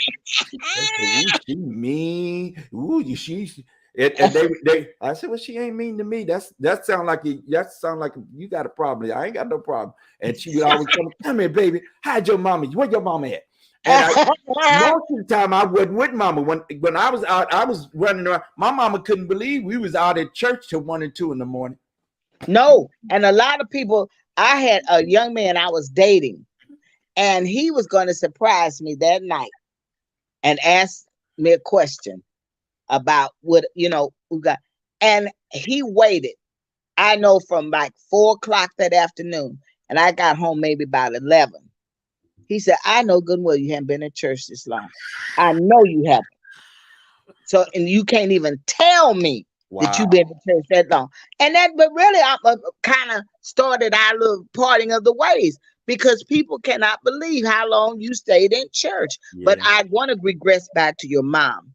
They said, "Ooh, she mean. Ooh, she." And they I said, "Well, she ain't mean to me. That sound like you got a problem. I ain't got no problem." And she would always come here, baby. How's your mama? Where your mama at? And most of the time I wasn't with mama. When I was out, I was running around. My mama couldn't believe we was out at church till 1 and 2 in the morning. No, and a lot of people. I had a young man I was dating, and he was going to surprise me that night and ask me a question about what who got. And he waited. I know from like 4 o'clock that afternoon, and I got home maybe about 11. He said, I know good and well you haven't been in church this long. I know you haven't. So, and you can't even tell me that Wow. you've been in church that long. And that, but really, I kind of started our little parting of the ways because people cannot believe how long you stayed in church. But Yeah. I want to regress back to your mom.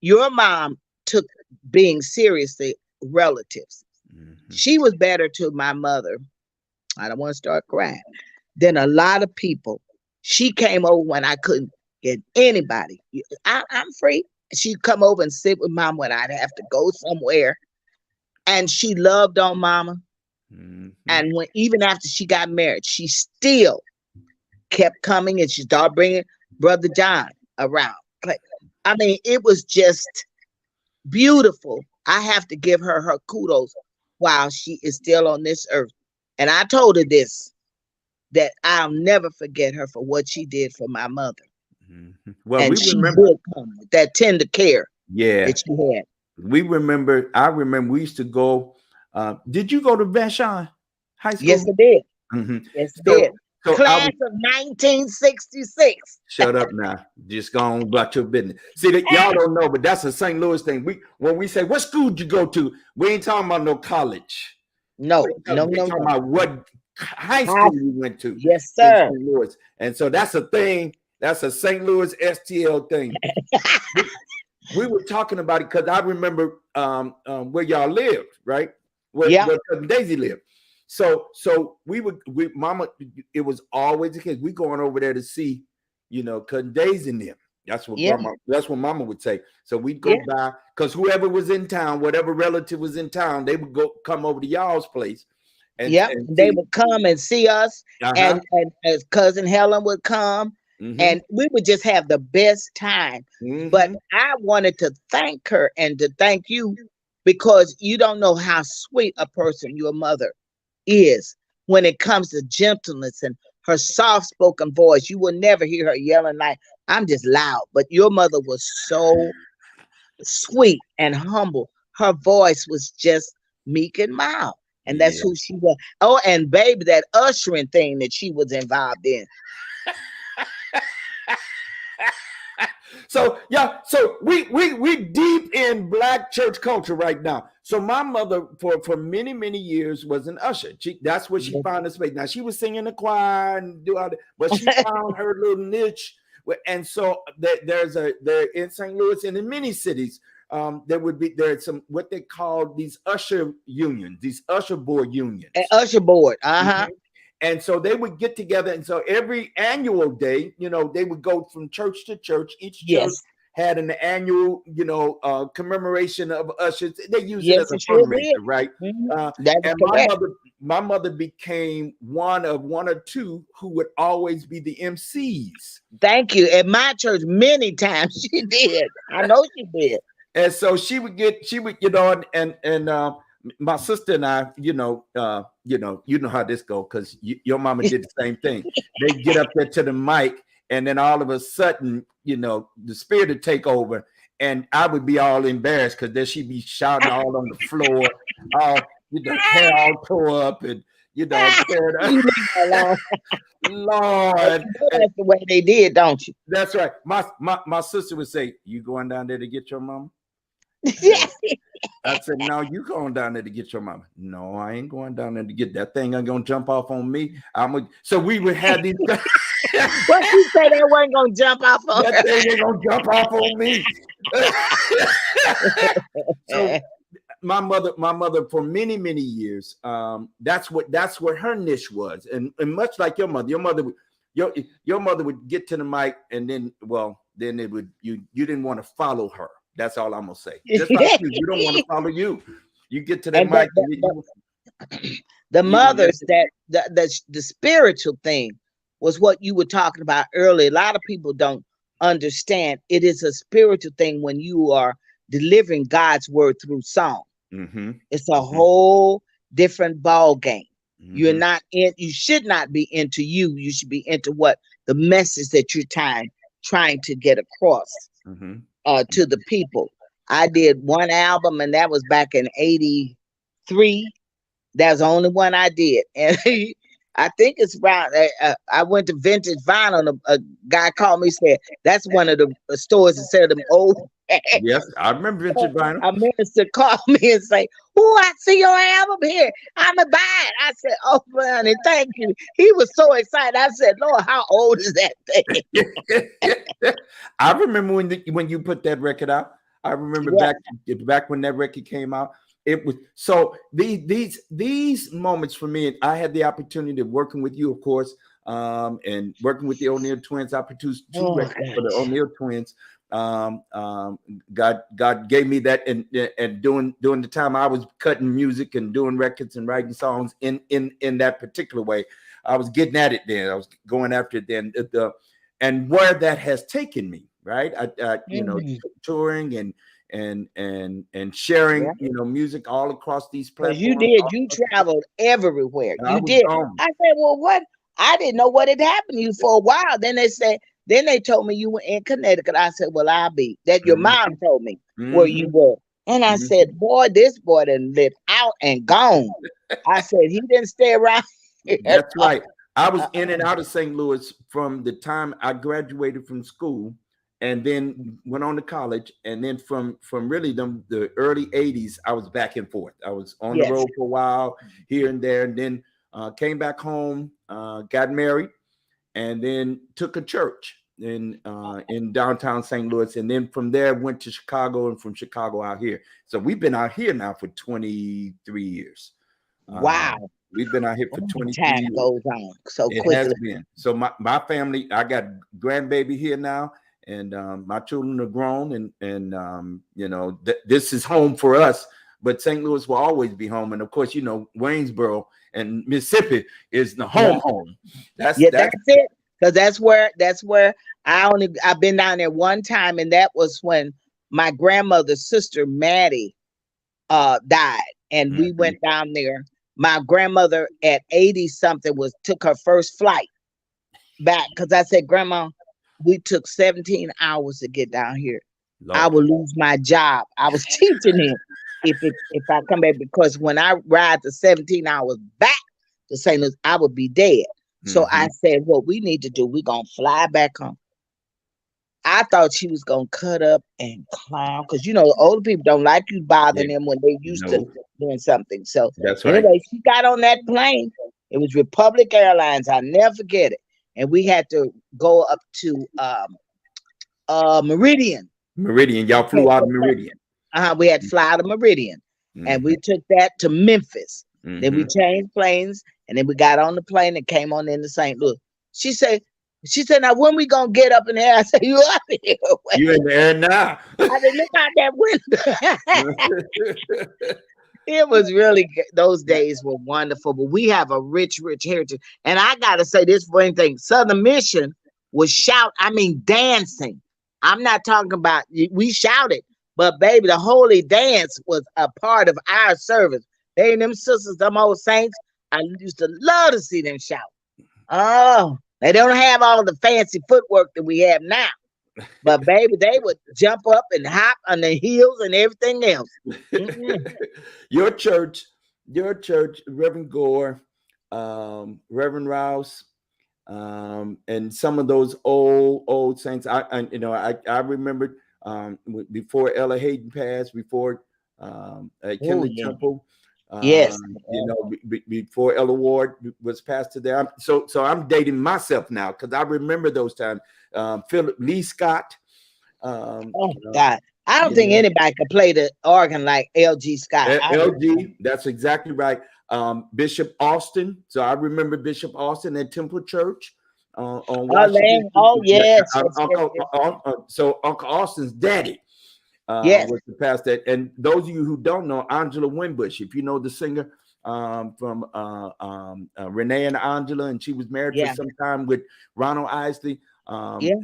Your mom took being seriously relatives. Mhm. She was better to my mother. I don't want to start crying. Than a lot of people. She came over when I couldn't get anybody. I'm free. She'd come over and sit with mom when I'd have to go somewhere. And she loved on mama. Mhm. And when even after she got married, she still kept coming and she started bringing Brother John around. Like, I mean, it was just beautiful. I have to give her her kudos while she is still on this earth. And I told her this that I'll never forget her for what she did for my mother. Mhm. Well, And we she remember. did come with that tender care Yeah, that she had. we remember. I remember we used to go. Did you go to Vashon High Yes, School? it did. Hmm. Yes, it did. So I Class was. of 1966. Shut up now. Just go on about your business. See that y'all don't know, but that's a St. Louis thing. We when we say what school did you go to, we ain't talking about no college. No, no, We no, talking no. about what high Hi. school you went to Yes, in sir. St. Louis, and so that's a thing. That's a St. Louis STL thing. We were talking about it because I remember where y'all lived, right? Yeah, Where Cousin Daisy lived. So we mama, it was always the case. We going over there to see, Cousin Daisy and them. yeah, That's what mama would say. So we'd go yeah, by because whoever was in town, whatever relative was in town, they would go come over to y'all's place yeah. and They see. would come and see us, Uh-huh. and as cousin Helen would come, Mm-hmm. and we would just have the best time. But Mm-hmm. I wanted to thank her and to thank you because you don't know how sweet a person your mother is when it comes to gentleness and her soft spoken voice. You will never hear her yelling like I'm just loud, but your mother was so sweet and humble. Her voice was just meek and mild. And that's Yeah. who she was. Oh, and baby, that ushering thing that she was involved in. So yeah, so we deep in black church culture right now. So my mother for many years was an usher. That's where she found her space. Now she was singing the choir and do all that, but she found her little niche. And so there in St. Louis and in many cities, there's some what they call these usher unions, these usher board An unions. usher board. Uh-huh. Mhm. And so they would get together. And so every annual day, they would go from church to church. Each church Yes. had an annual, commemoration of ushers. They use it as Yes, a it sure fundraiser, did. right? Mhm. Uh, That is and correct. my mother became one of one or two who would always be the MCs. Thank you. At my church, many times she did. I know she did. And so she would, and my sister and I, you know how this go because your mama did the same thing. They get up there to the mic, and then all of a sudden, the spirit would take over, and I would be all embarrassed because then she'd be shouting all on the floor, all hair all tore up, and tearing up. You leave her alone. But Lord, you know that's the way they did, don't you? that's right. My sister would say, "You going down there to get your mama?" I said, "No, you going down there to get your mama." "No, I ain't going down there to get that thing. I'm gonna jump off on me." So we would have these. What you say that wasn't gonna jump off on That thing ain't gonna jump off on me. So her? my mother, for many years, that's what her niche was, and much like your mother would get to the mic, and then it would you didn't want to follow her. That's all I'm gonna say. Just like you don't want to follow you. You get to that And but, mic, but, and but the you want mothers everything. that the spiritual thing was what you were talking about earlier. A lot of people don't understand it is a spiritual thing when you are delivering God's word through song. Mm-hmm. It's a Mm-hmm. whole different ball game. You're Mm-hmm. not in, you should not be into you. You should be into what the message that you're trying to get across Mm-hmm. to the people. I did one album and that was back in 83. That's the only one I did. And I think it's around. I went to Vintage Vinyl. And a guy called me, said that's one of the stores that sell them old. Yes, I remember Vintage Vinyl. A minister called me and say, "Oh, I see your album here. I'ma buy it." I said, "Oh, honey, thank you." He was so excited. I said, "Lord, how old is that thing?" I remember when you put that record out. I remember Yeah. back when that record came out. It was so these moments for me. I had the opportunity of working with you, of course, and working with the O'Neill twins. I produced two Oh records for the gosh. O'Neill twins. God gave me that, and during the time I was cutting music and doing records and writing songs in that particular way, I was getting at it then. I was going after it then. And where that has taken me, right? Mm. Touring and sharing, Yeah. music all across these Because you platforms. did. You traveled everywhere. I You was did. gone. I said, "Well, what?" I didn't know what had happened to you for a while. Then they said, then they told me you were in Connecticut. I said, "Well, I'll be." That your mom told me where Hmm. you were. And I Hmm. said, "Boy, this boy done lived out and gone." I said, "He didn't stay around here." That's right. I was in Uh-uh. and out of St. Louis from the time I graduated from school, and then went on to college, and then from really the early '80s, I was back and forth. I was on the Yes. road for a while, here and there, and then came back home, got married, and then took a church in downtown St. Louis, and then from there went to Chicago, and from Chicago out here. So we've been out here now for 23 years. Uh, Wow. we've been out here for Oh, 23 time years. goes on so It has quickly. been. So my family, I got grandbaby here now, and my children are grown, and this is home for us. But St. Louis will always be home, and of course, Waynesboro and Mississippi is the Yeah. home. That's Yeah, that's that's it. Because that's where I've been down there one time, and that was when my grandmother's sister Maddie died, and we Mhm. went down there. My grandmother at 80 something took her first flight back because I said, "Grandma, we took 17 hours to get down here. I Lord. will lose my job." I was teaching him if I come back, because when I ride the 17 hours back to St. Louis, I would be dead. So I Hmm. said, "What we need to do, we're gonna fly back home." I thought she was gonna cut up and clown, because older people don't like you Yeah. bothering them when they used to No, doing something. So that's right. anyway, she got on that plane. It was Republic Airlines. I'll never forget it. And we had to go up to Meridian. Meridian. Y'all We flew out of Meridian. we had to fly to Meridian, and we Hmm. took that to Memphis. Then we Hmm. changed planes, and then we got on the plane and came on into St. Louis. She said, she said, "Now when we gonna get up in the air?" I said, "You up here?" You in the air now? I said, "Look out that window." It was really good. Those days were wonderful, but we have a rich, rich heritage. And I gotta say this one thing: Southern Mission was dancing. I'm not talking about we shouted, but baby, the holy dance was a part of our service. They and them sisters, them old saints, I used to love to see them shout. Oh, they don't have all the fancy footwork that we have now. But baby, they would jump up and hop on the heels and everything else. Mm-mm. your church, Reverend Gore, Reverend Rouse, and some of those old saints. I remembered before Ella Hayden passed, before Oh Kinley yeah. Temple, Yes. before Ella Ward was pastor there. So I'm dating myself now because I remember those times. Philip Lee Scott, um, Oh uh, God. I don't you think know, anybody could play the organ like L.G. Scott. I really don't. LG, that's exactly right. Bishop Austin. So I remember Bishop Austin at Temple Church on Oh, Washington Lang. Street. Oh yes, yes, yes, Uncle, yes, so Uncle Austin's daddy yes. was the pastor. And those of you who don't know, Angela Winbush, if you know the singer from Renee and Angela, and she was married for Yeah, some time with Ronald Isley. yeah.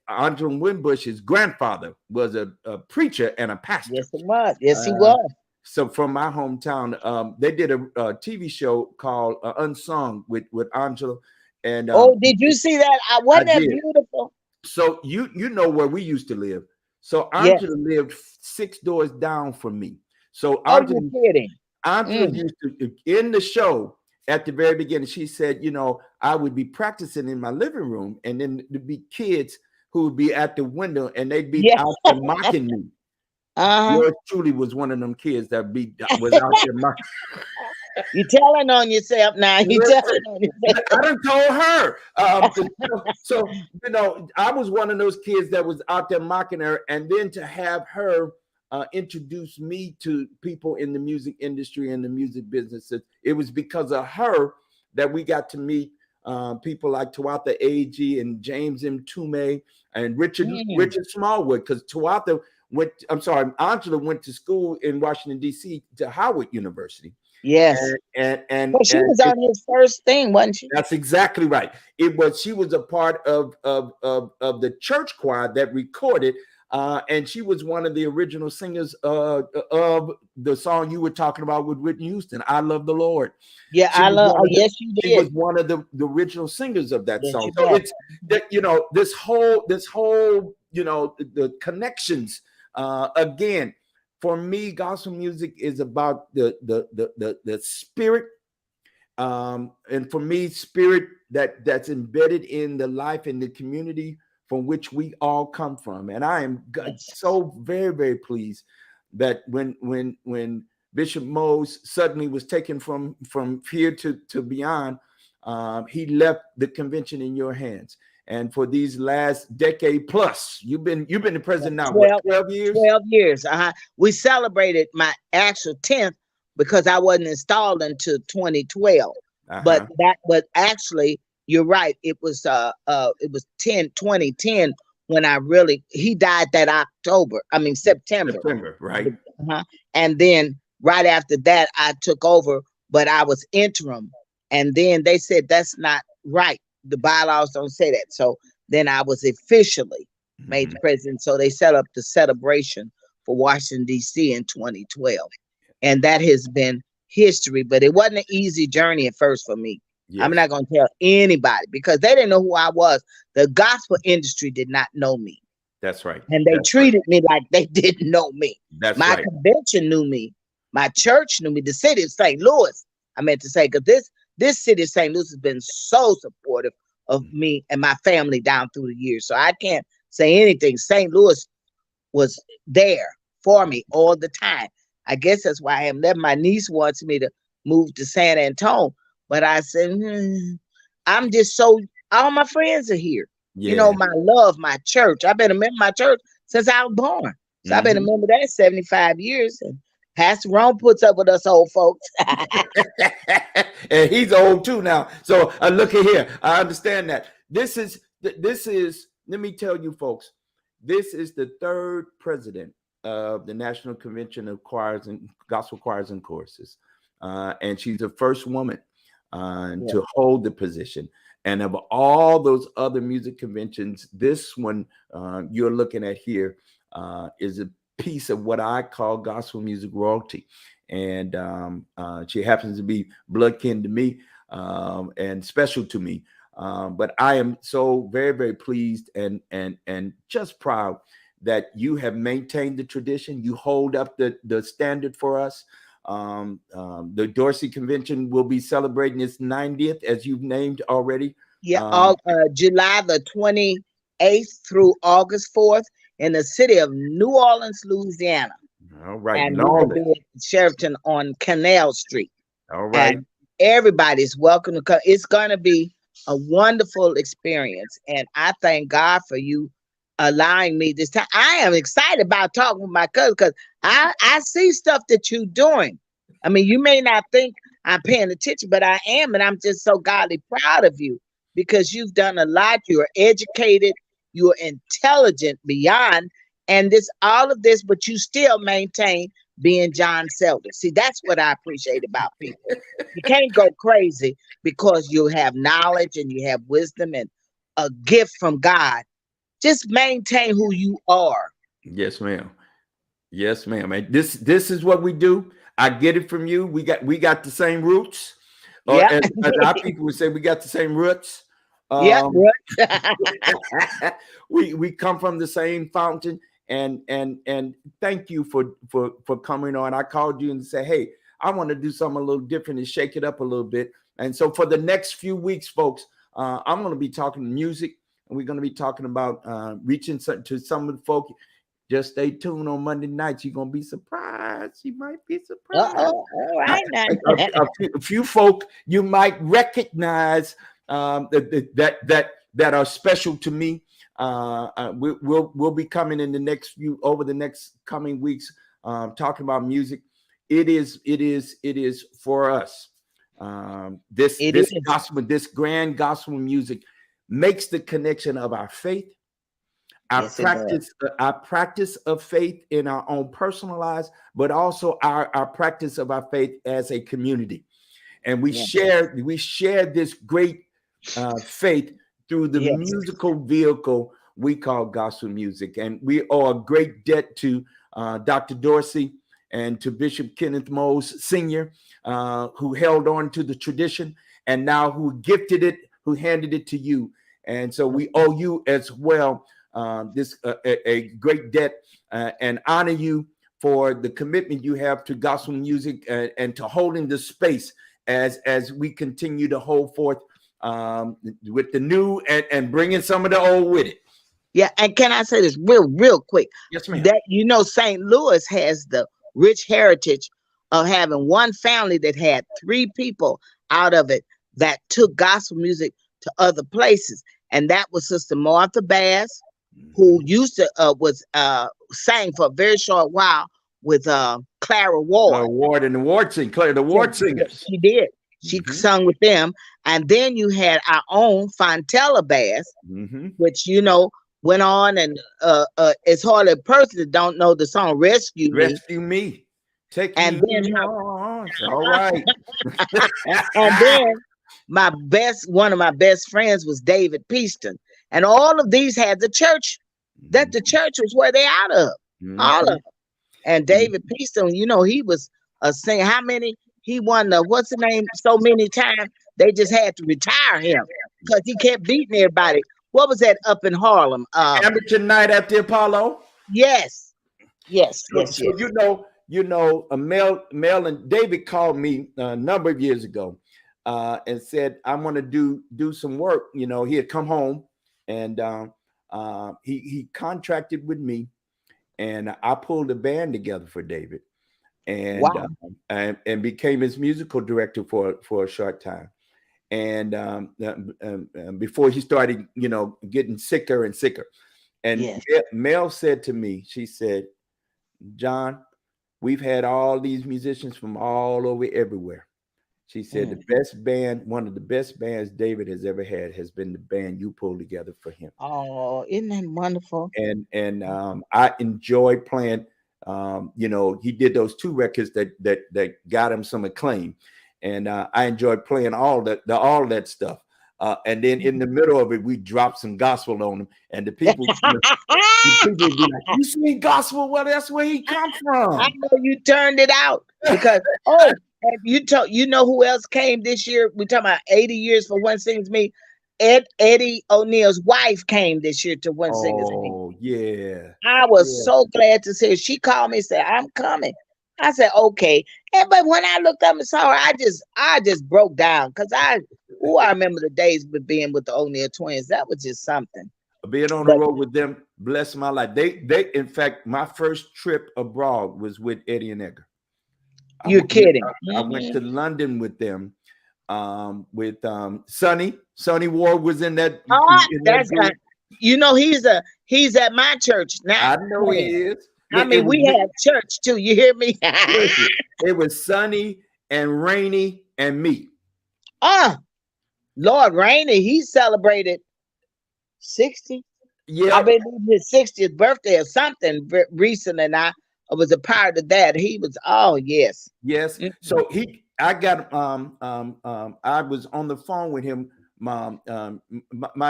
Angela Winbush's grandfather was a preacher and a pastor. Yes, it was. Yes, he Uh, was. so from my hometown, they did a TV show called Unsung with Angela, and Oh, did you see that? I Wasn't that did. beautiful? So you know where we used to live. So Yes. Angela lived 6 doors down from me. So Oh, you're kidding. Angela Mm. used to in the show. at the very beginning, she said, I would be practicing in my living room, and then there'd be kids who would be at the window and they'd be Yeah. out there mocking me. Uh-huh. Yours truly was one of them kids was out there mocking. You telling on yourself now. You telling on yourself. I done told her. So I was one of those kids that was out there mocking her, and then to have her introduce me to people in the music industry and the music businesses, it was because of her that we got to meet people like Tuatha Ag and James M. Tume and Richard Smallwood, because Angela went to school in Washington, D.C. to Howard University. Yes. And she was on his first thing, wasn't she? That's exactly right. She was a part of the church choir that recorded, and she was one of the original singers of the song you were talking about with Whitney Houston, "I Love the Lord." Yeah, yes, you did. She was one of the original singers of that song. So it's that this whole the connections again. For me, gospel music is about the spirit, and for me, spirit that's embedded in the life and the community from which we all come from. And I am so very, very pleased that when Bishop Mose suddenly was taken from here to beyond, he left the convention in your hands. And for these last decade plus, you've been the president now. 12 years? 12 years. We celebrated my actual 10th because I wasn't installed until 2012. But actually, you're right. It was 2010 when he died that September. September, right? And then right after that, I took over, but I was interim. And then they said that's not right. The bylaws don't say that. So then I was officially made the president. So they set up the celebration for Washington, D.C. in 2012. And that has been history, but it wasn't an easy journey at first for me. Yes. I'm not going to tell anybody because they didn't know who I was. The gospel industry did not know me. That's right. And they treated me like they didn't know me. My convention knew me. My church knew me. The city of St. Louis, I meant to say, because this city of St. Louis has been so supportive of me and my family down through the years. So I can't say anything. St. Louis was there for me all the time. I guess that's why I am there. My niece wants me to move to San Antonio. But I said, I'm just all my friends are here. Yeah. My love, my church. I've been a member of my church since I was born. So I've been a member of that 75 years. And Pastor Ron puts up with us old folks. And he's old too now. So look at here. I understand that. This is, let me tell you folks, this is the third president of the National Convention of Choirs and Gospel Choirs and Choruses. And she's the first woman to hold the position. And of all those other music conventions, this one you're looking at here is a piece of what I call gospel music royalty. And she happens to be blood kin to me and special to me. But I am so very, very pleased and just proud that you have maintained the tradition. You hold up the standard for us. The Dorsey Convention will be celebrating its 90th, as you've named already. Yeah, July the 28th through August 4th in the city of New Orleans, Louisiana. All right. And we will be at Sheraton on Canal Street. All right. And everybody's welcome to come. It's going to be a wonderful experience. And I thank God for you allowing me this time. I am excited about talking with my cousin because I see stuff that you're doing. I mean, you may not think I'm paying attention, but I am. And I'm just so godly proud of you because you've done a lot. You're educated. You're intelligent beyond. And all of this, but you still maintain being John Selden. See, that's what I appreciate about people. You can't go crazy because you have knowledge and you have wisdom and a gift from God. Just maintain who you are. Yes, ma'am. Yes, ma'am. And this is what we do. I get it from you. We got the same roots. Yeah. As our people would say, we got the same roots. Yeah. We come from the same fountain. And thank you for coming on. I called you and said, hey, I want to do something a little different and shake it up a little bit. And so for the next few weeks, folks, I'm going to be talking music, and we're going to be talking about reaching to some of the folk. Just stay tuned on Monday nights. You're going to be surprised. You might be surprised. All right now. A few folk you might recognize that are special to me. We'll be coming in over the next coming weeks, talking about music. It is for us. This gospel, this grand gospel music makes the connection of our faith, our practice of faith in our own personal lives, but also our practice of our faith as a community. And we share this great faith through the musical vehicle we call gospel music. And we owe a great debt to Dr. Dorsey and to Bishop Kenneth Mose Sr., who held on to the tradition and now who gifted it, who handed it to you. And so we owe you as well a great debt, and honor you for the commitment you have to gospel music and to holding the space as we continue to hold forth with the new and bringing some of the old with it. Yeah, and can I say this real quick? Yes, ma'am. That St. Louis has the rich heritage of having one family that had 3 people out of it that took gospel music to other places, and that was Sister Martha Bass, who used to sang for a very short while with Clara Ward. Ward and the Ward singers. She did. She sung with them, and then you had our own Fontella Bass, which went on, and it's hardly a person that don't know the song "Rescue Me." Take and me then all right. And then one of my best friends was David Peaston, and all of these had the church. That the church was where they out of all of them. And David Peaston, he was a singer. How many? He won the what's the name so many times they just had to retire him because he kept beating everybody. What was that up in Harlem? Amateur Night at the Apollo. Yes. So Mel and David called me a number of years ago and said, I want to do some work. He had come home and he contracted with me, and I pulled a band together for David, and and became his musical director for a short time. And before he started, getting sicker and sicker. And Mel said to me, she said, John, we've had all these musicians from all over everywhere. She said the best band, one of the best bands David has ever had has been the band you pulled together for him. Oh, isn't that wonderful? And I enjoyed playing. He did those 2 records that got him some acclaim. And I enjoyed playing all that stuff. And then in the middle of it, we dropped some gospel on him, and the people would be like, "You sing gospel? Well, that's where he come from." I know you turned it out because you know who else came this year? We're talking about 80 years for One Sings Me. Eddie O'Neill's wife came this year to One Sings Me. Oh yeah, I was so glad to see her. She called me and said, "I'm coming." I said, "Okay." But when I looked up and saw her, I just broke down because I remember the days of being with the O'Neill twins. That was just something. Being on the road with them blessed my life. They in fact, my first trip abroad was with Eddie and Edgar. You're kidding. I went to London with them. With Sonny Ward was in that. That's right. He's at my church now. I know he is. I mean, we had church too. You hear me? It was Sonny and Rainey and me. Lord Rainey, he celebrated 60. Yeah, I believe his 60th birthday or something recent, and I was a part of that. He was yes. So I got I was on the phone with him. My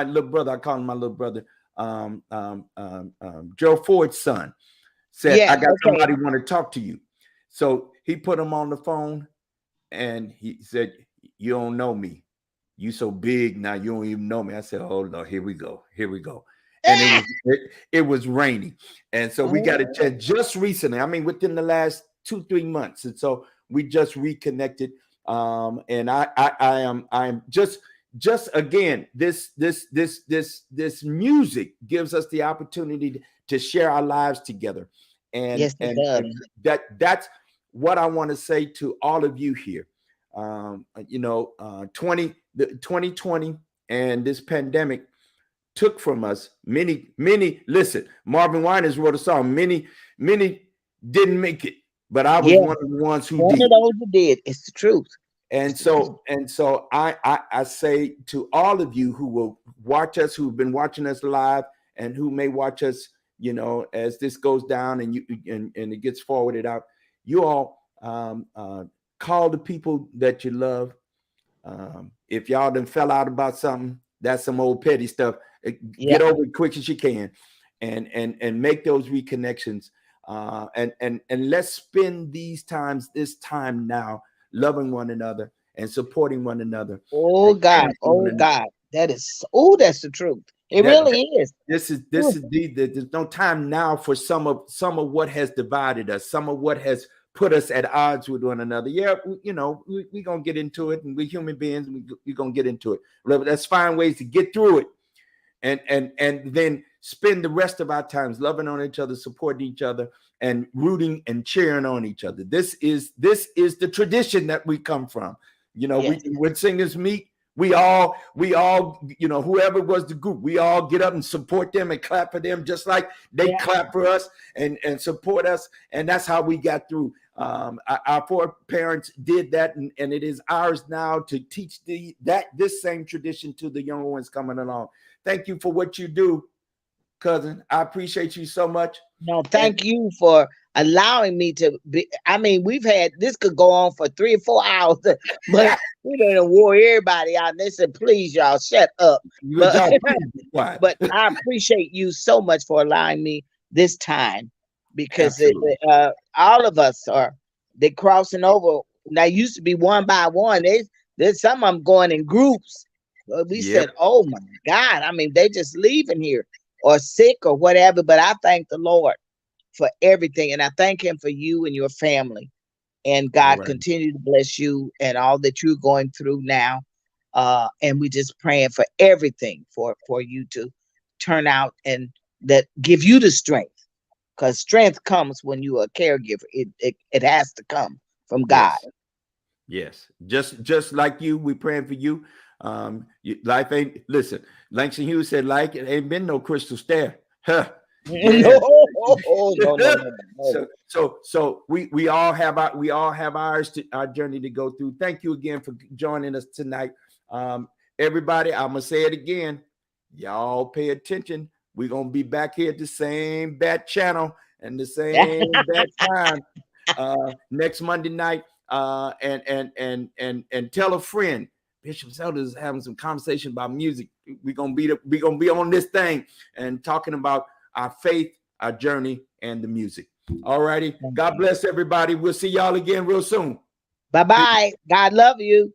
little brother, I call him my little brother, Joe Ford's son, said, I got somebody want to talk to you. So he put him on the phone and he said, "You don't know me. You so big now, you don't even know me." I said, "Oh no, here we go. And it was Rainy. And so we got a chance just recently. I mean, within the last 2-3 months. And so we just reconnected. And I'm just again, this music gives us the opportunity to share our lives together. And Yes, it does. that's what I want to say to all of you here. 2020 and this pandemic took from us many. Listen, Marvin Winans wrote a song. Many didn't make it, but I was Yeah, one of the ones who one did. of those who did. It's the truth. And It's the truth. so I say to all of you who will watch us, who've been watching us live, and who may watch us, as this goes down and it gets forwarded out, you all call the people that you love. If y'all done fell out about something, that's some old petty stuff. Yeah. Get over it quick as you can, and make those reconnections. And let's spend this time now loving one another and supporting one another. Oh And God. caring for one Oh another. God. That's the truth. It That really is. this is Ooh, there's no time now for some of what has divided us, some of what has put us at odds with one another. Yeah, we're gonna get into it, and we're human beings, we're gonna get into it. Let's find ways to get through it, and then spend the rest of our times loving on each other, supporting each other, and rooting and cheering on each other. This is the tradition that we come from. yes. When singers meet, we all, whoever was the group, we all get up and support them and clap for them, just like they Yeah. clap for us and support us. And that's how we got through. Our foreparents did that, and it is ours now to teach this same tradition to the younger ones coming along. Thank you for what you do, cousin. I appreciate you so much. No, And thank you for allowing me to be. I mean, we've had this could go on for 3 or 4 hours, but we done wore everybody out. And they said, "Please, y'all, shut up." you But y'all please be quiet. but I appreciate you so much for allowing me this time because Absolutely. all of us they crossing over. Now used to be one by one. There's some of them going in groups. We Yep. said, "Oh my God!" I mean, they just leaving here or sick or whatever. But I thank the Lord for everything, and I thank Him for you and your family. And All God right. continue to bless you and all that you're going through now. And we just praying for everything for you to turn out and that give you the strength, because strength comes when you are a caregiver. It has to come from God. Yes. Yes. Just like you, we praying for you. Life ain't, listen, Langston Hughes said, like it ain't been no crystal stair. Huh. Yeah. No, no. So we all have our journey to go through. Thank you again for joining us tonight. Everybody, I'm gonna say it again. Y'all pay attention. We're gonna be back here at the same bat channel and the same bat time next Monday night. And tell a friend. Bishop Zelda is having some conversation about music. We're gonna be on this thing and talking about our faith, our journey, and the music. All righty. God bless everybody. We'll see y'all again real soon. Bye bye. God love you.